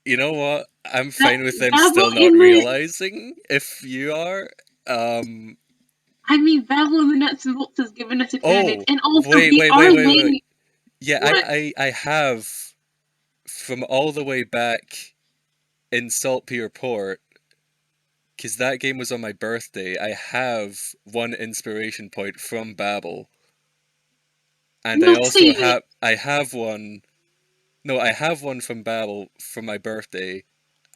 You know what? I'm That fine with them Babel still not in the. realizing if you are. Um. I mean, Babel in the nuts and bolts has given us advantage, Oh, and also wait, they wait, wait, are wait, wait. laying. Yeah, What? I have from all the way back in Saltpeter Port, because that game was on my birthday. I have one inspiration point from Babel, and I No, also save it. have one. No, I have one from Babel from my birthday,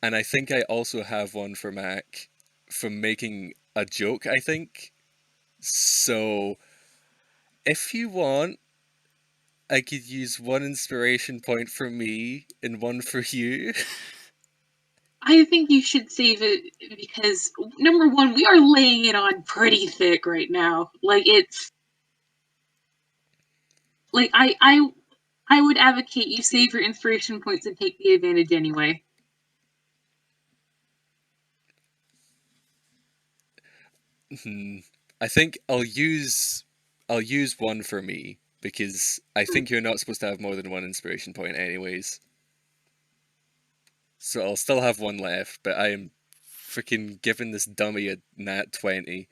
and I think I also have one for Mac from making a joke. I think. So, if you want, I could use one inspiration point for me and one for you. I think you should save it because number one, we are laying it on pretty thick right now. Like it's like I would advocate you save your inspiration points and take the advantage anyway. Hmm. I think I'll use one for me because I think you're not supposed to have more than one inspiration point anyways. So I'll still have one left, but I am freaking giving this dummy a nat 20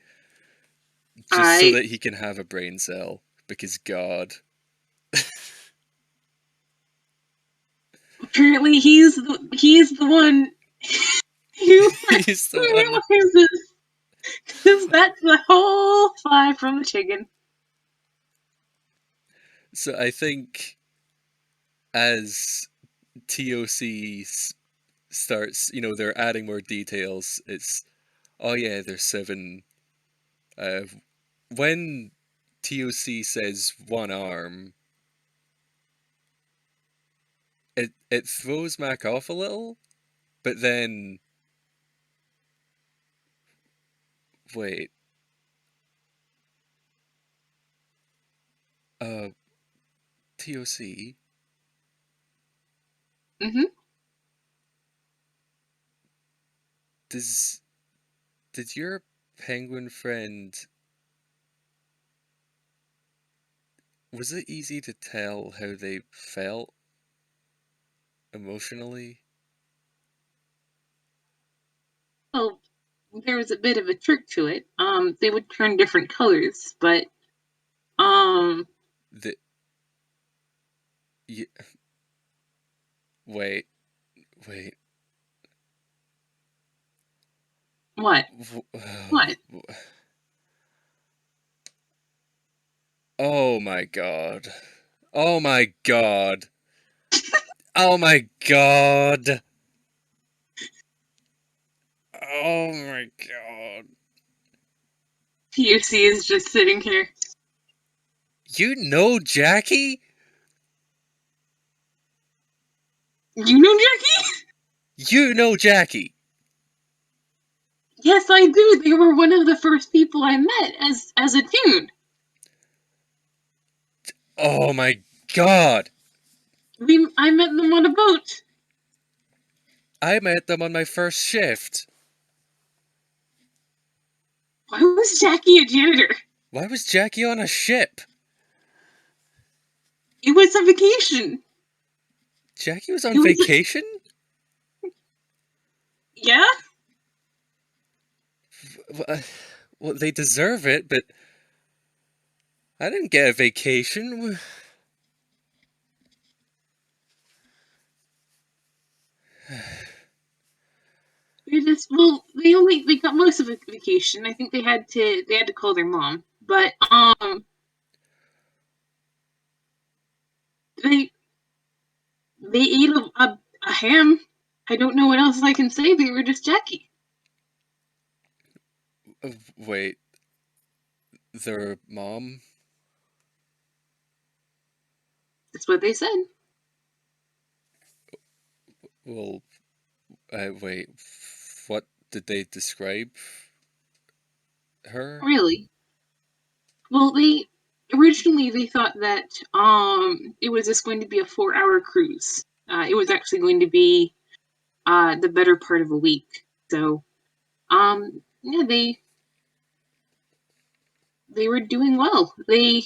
just so I that he can have a brain cell because God. apparently he's the one who He's the one. realizes because that's the whole five from the chicken. So I think as T.O.C. starts, they're adding more details. It's, oh yeah, there's seven. Uh, when T.O.C. says one arm, it throws Mac off a little, but then wait, uh, T.O.C. Mm-hmm. does did your penguin friend, was it easy to tell how they felt emotionally? Well, there was a bit of a trick to it. They would turn different colors, but um, The y wait, wait. what? What? Oh my god. Oh my god. Oh my god. Oh my god. TUC is just sitting here. You know Jackie? You know Jackie? You know Jackie. Yes, I do. They were one of the first people I met as a tune. Oh my god. I met them on a boat. I met them on my first shift. Why was Jackie a janitor? Why was Jackie on a ship? It was a vacation. Jackie was on It was vacation? yeah. Well, they deserve it, but I didn't get a vacation. They got most of a vacation. I think they had to call their mom, but they they ate a ham. I don't know what else I can say. They were just Jackie. Wait, their mom? That's what they said. Well, wait, what did they describe her? Really? Well, they originally they thought that it was just going to be a 4 hour cruise. It was actually going to be the better part of a week. So yeah, they were doing well. They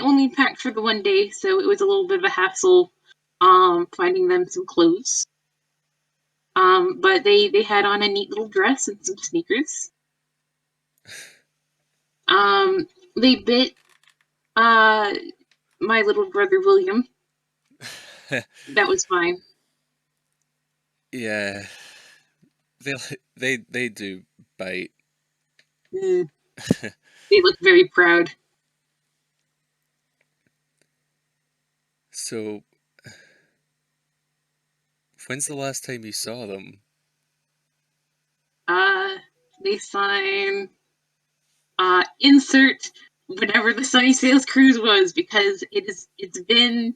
only packed for the one day, so it was a little bit of a hassle finding them some clothes. But they had on a neat little dress and some sneakers. Um, they bit uh my little brother William. That was fine. Yeah, they they do bite. Mm, they look very proud. So, when's the last time you saw them? Uh, they sign insert whatever the Sunny Sales cruise was, because it's been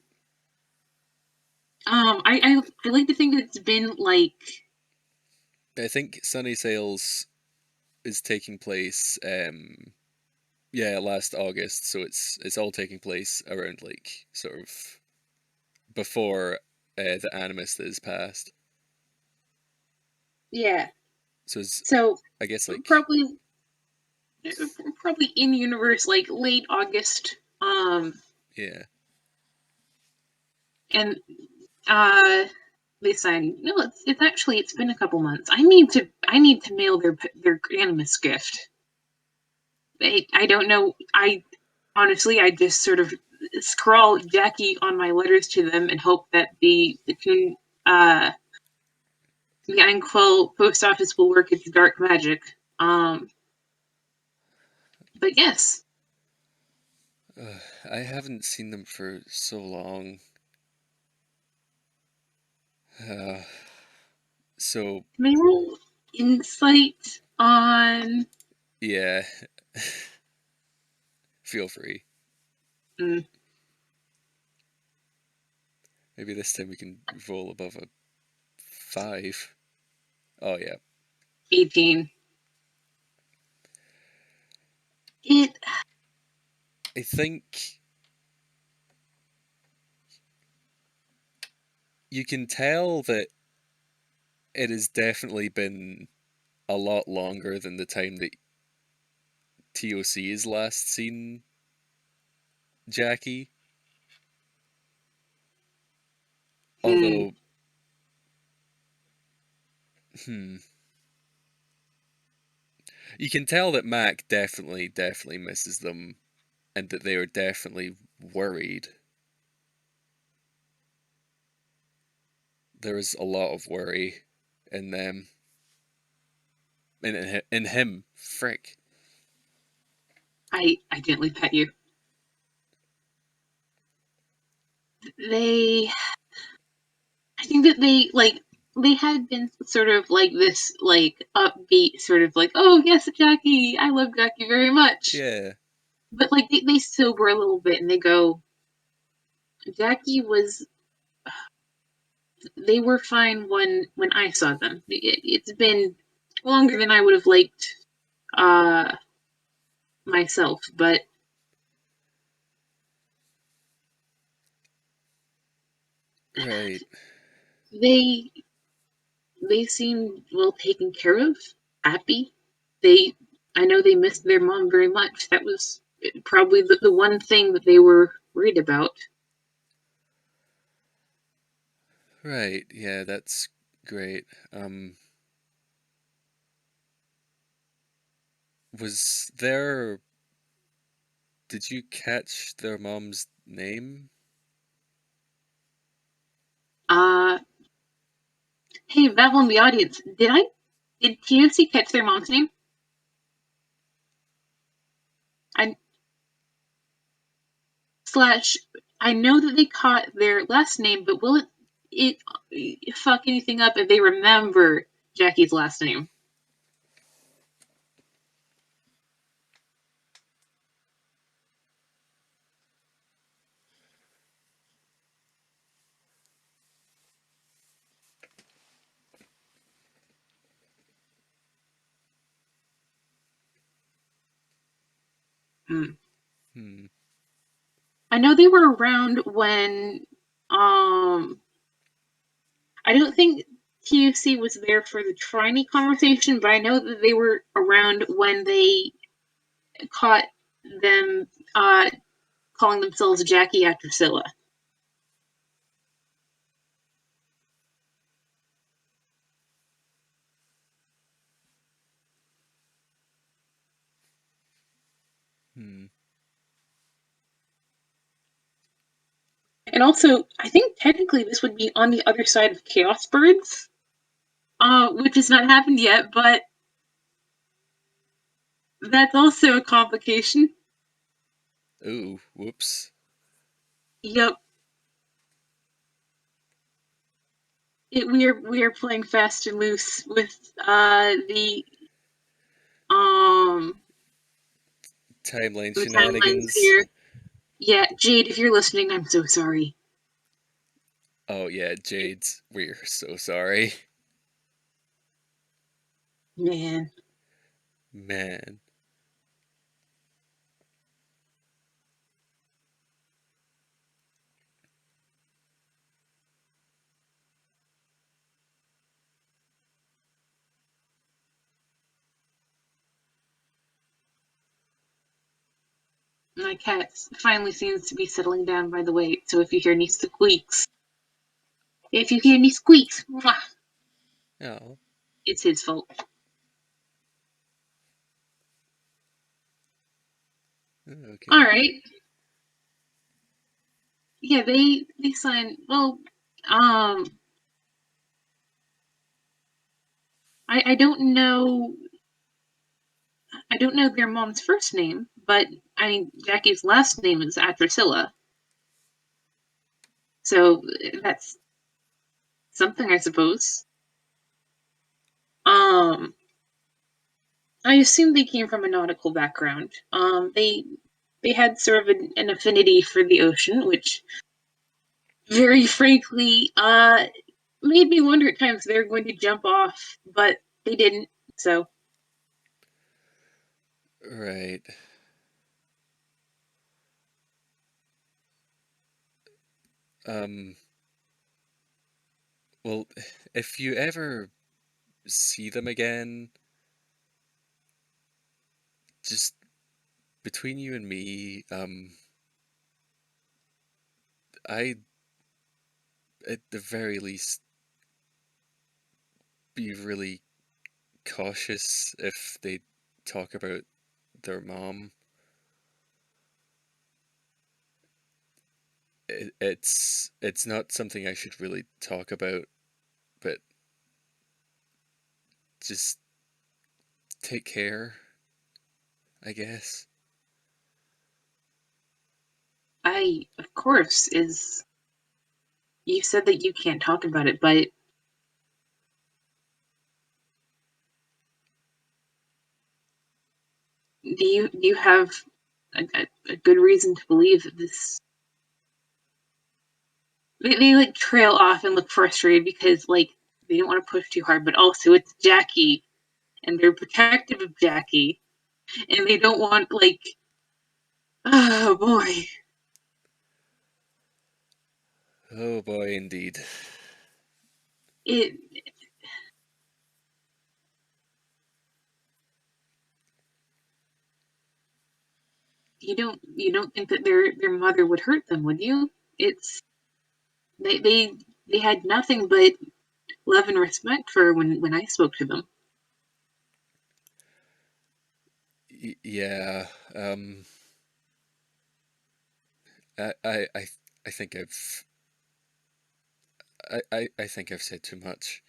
I like to think that it's been like I think Sunny Sales is taking place yeah, last August, so it's all taking place around like sort of before the Animist is passed. yeah. So it's, So I guess, like, probably probably in universe like late August. yeah. And uh they signed. No, it's actually it's been a couple months. I need to mail their Animus gift. I don't know. I honestly I just sort of scrawl Jackie on my letters to them and hope that uh the Anquil post office will work its dark magic. Um, but yes, I haven't seen them for so long. Uh, so may roll insight on. yeah, feel free. Mm, Maybe this time we can roll above a 5. Oh yeah. 18. It I think you can tell that it has definitely been a lot longer than the time that T.O.C has last seen Jackie. mm, Although, hmm, you can tell that Mac definitely misses them, and that they are definitely worried. There is a lot of worry in them, in him. Frick. I gently pet you. They I think that they had been sort of like this like upbeat sort of like, oh yes, Jackie, I love Jackie very much. Yeah. But like they sober a little bit and they go, Jackie was they were fine when I saw them. It's been longer than I would have liked uh myself, but Right. they they seem well taken care of, happy. They I know they missed their mom very much. That was probably the one thing that they were worried about. Right. Yeah, that's great. Was there Did you catch their mom's name? Uh hey, Bevel in the audience, did T.O.C catch their mom's name? I slash I know that they caught their last name, but will it fuck anything up if they remember Jackie's last name? Hmm. Hmm. I know they were around when I don't think T.O.C was there for the Trinity conversation, but I know that they were around when they caught them calling themselves Jackie after Scylla. Hmm. And also, I think technically this would be on the other side of Chaos Birds, which has not happened yet, but that's also a complication. Ooh, whoops. Yep, we are playing fast and loose with the Um, Timeline the timelines shenanigans. here. Yeah, Jade, if you're listening, I'm so sorry. Oh yeah, Jade's. We're so sorry. Man, Man. my cat finally seems to be settling down, by the way. So if you hear any squeaks, mwah, Oh, it's his fault. All okay. right. Yeah, they signed. Well, um, I don't know. I don't know their mom's first name, but I mean Jackie's last name is Atracilla, so that's something, I suppose. Um, I assume they came from a nautical background. They had sort of an affinity for the ocean, which, very frankly, made me wonder at times if they were going to jump off, but they didn't. So Right. Um. Well, if you ever see them again, just between you and me, I at the very least be really cautious if they talk about their mom. It's not something I should really talk about, but just take care, I guess. of course, is you said that you can't talk about it, but do you have a good reason to believe that this they like trail off and look frustrated because like they don't want to push too hard, but also it's Jackie and they're protective of Jackie and they don't want like oh boy. Oh boy, indeed. It you don't think that their mother would hurt them, would you? It's they they they had nothing but love and respect for when I spoke to them. Yeah. Um. I. I. I. I think I've. I think I've said too much.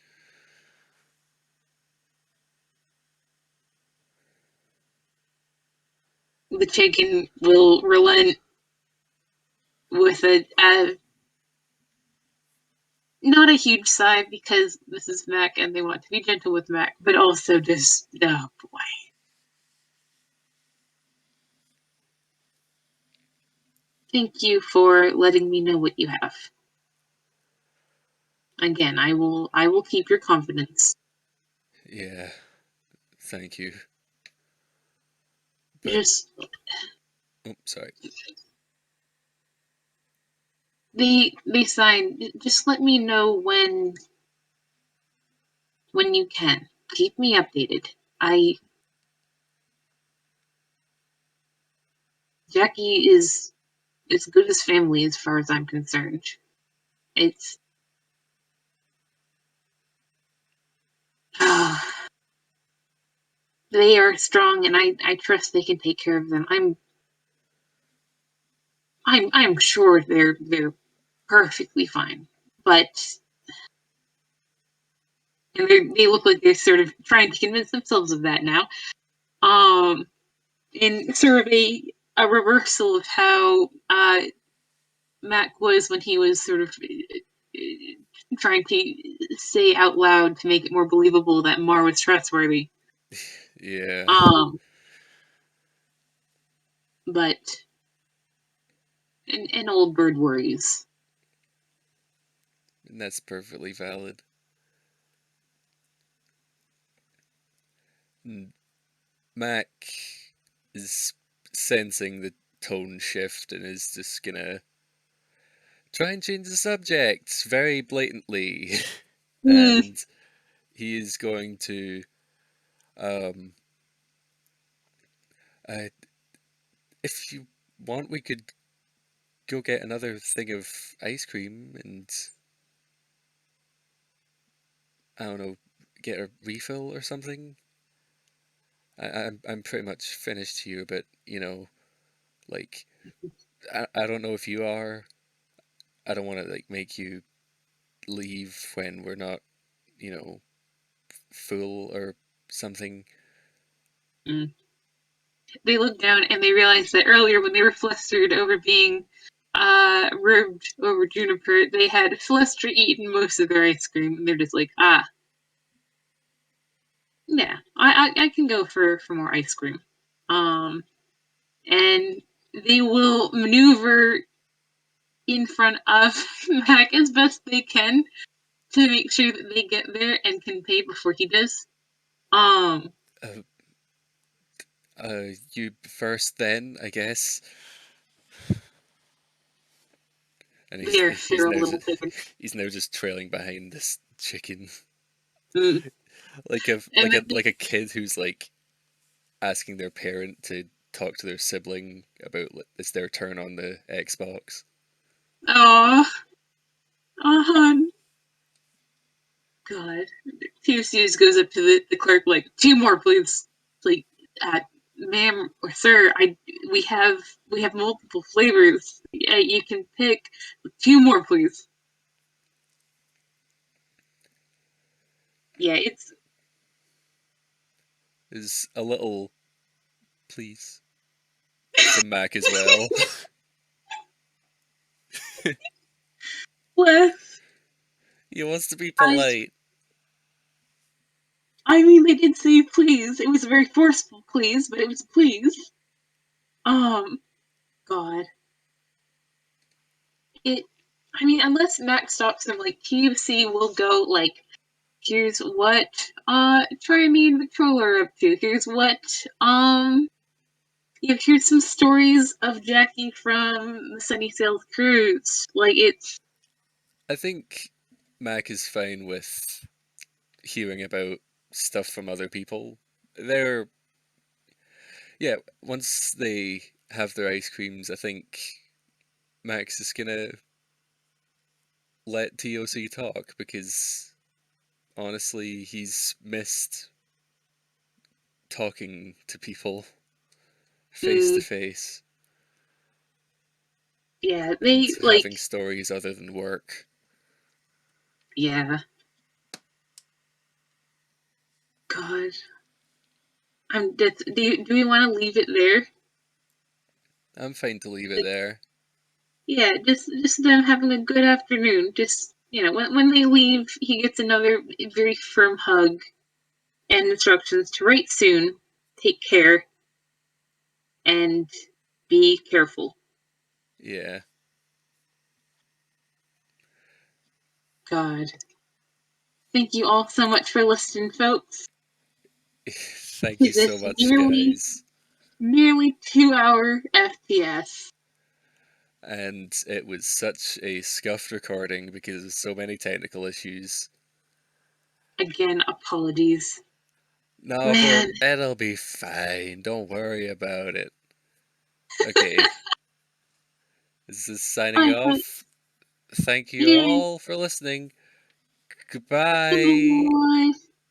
The chicken will relent with a not a huge sigh because this is Mac and they want to be gentle with Mac, but also just oh boy. Thank you for letting me know what you have. Again, I will keep your confidence. Yeah. Thank you. But Just oh, sorry. they sign. Just let me know when you can. Keep me updated. I Jackie is as good as family as far as I'm concerned. It's they are strong and I trust they can take care of them. I'm sure they're perfectly fine. But and they look like they're sort of trying to convince themselves of that now. Um in sort of a reversal of how Mac was when he was sort of trying to say out loud to make it more believable that Mar was trustworthy. Yeah, Um, but an old bird worries. and that's perfectly valid. And Mac is sensing the tone shift and is just gonna try and change the subject very blatantly. Hmm. And he is going to, um, uh, if you want, we could go get another thing of ice cream and, I don't know, get a refill or something. I'm pretty much finished here, but like I don't know if you are. I don't want to like make you leave when we're not, you know, full or something. Mm. They look down and they realize that earlier when they were flustered over being rubbed over Juniper, they had flustered eaten most of their ice cream, and they're just like, ah, yeah, I can go for more ice cream. Um, and they will maneuver in front of Mac as best they can to make sure that they get there and can pay before he does. Um, Uh, you first, then I guess. And they're he's feral now little just chickens. he's now just trailing behind this chicken, Mm. And then like a kid who's like asking their parent to talk to their sibling about it's their turn on the Xbox. oh, uh-huh. God. T.O.C. just goes up to the clerk like, two more, please. Like, uh, ma'am or sir, we have we have multiple flavors. You can pick two more, please. Yeah, it's Is a little please from Mac as well. less. He wants to be I polite. I mean, they did say please. It was a very forceful please, but it was please. Um, God, it. I mean, unless Max stops them, like TFC will go like, here's what Try me and Victrola are up to. Here's what here's some stories of Jackie from the Sunny Sails cruise. Like it's I think Mac is fine with hearing about stuff from other people. They're Yeah, once they have their ice creams, I think Max is gonna let T.O.C talk because honestly, he's missed talking to people face to mm, face yeah, and they like having stories other than work. yeah. God, do we want to leave it there? I'm fine to leave it Like, there. yeah, just them having a good afternoon. Just when they leave, he gets another very firm hug and instructions to write soon, take care, and be careful. Yeah. God, thank you all so much for listening, folks. Thank To you so this much, guys. nearly 2 hour FPS. And it was such a scuffed recording because of so many technical issues. Again, apologies. No, Man, it'll be fine. Don't worry about it. Okay, this is signing I thought, off. Thank you yeah, all for listening. Goodbye. bye.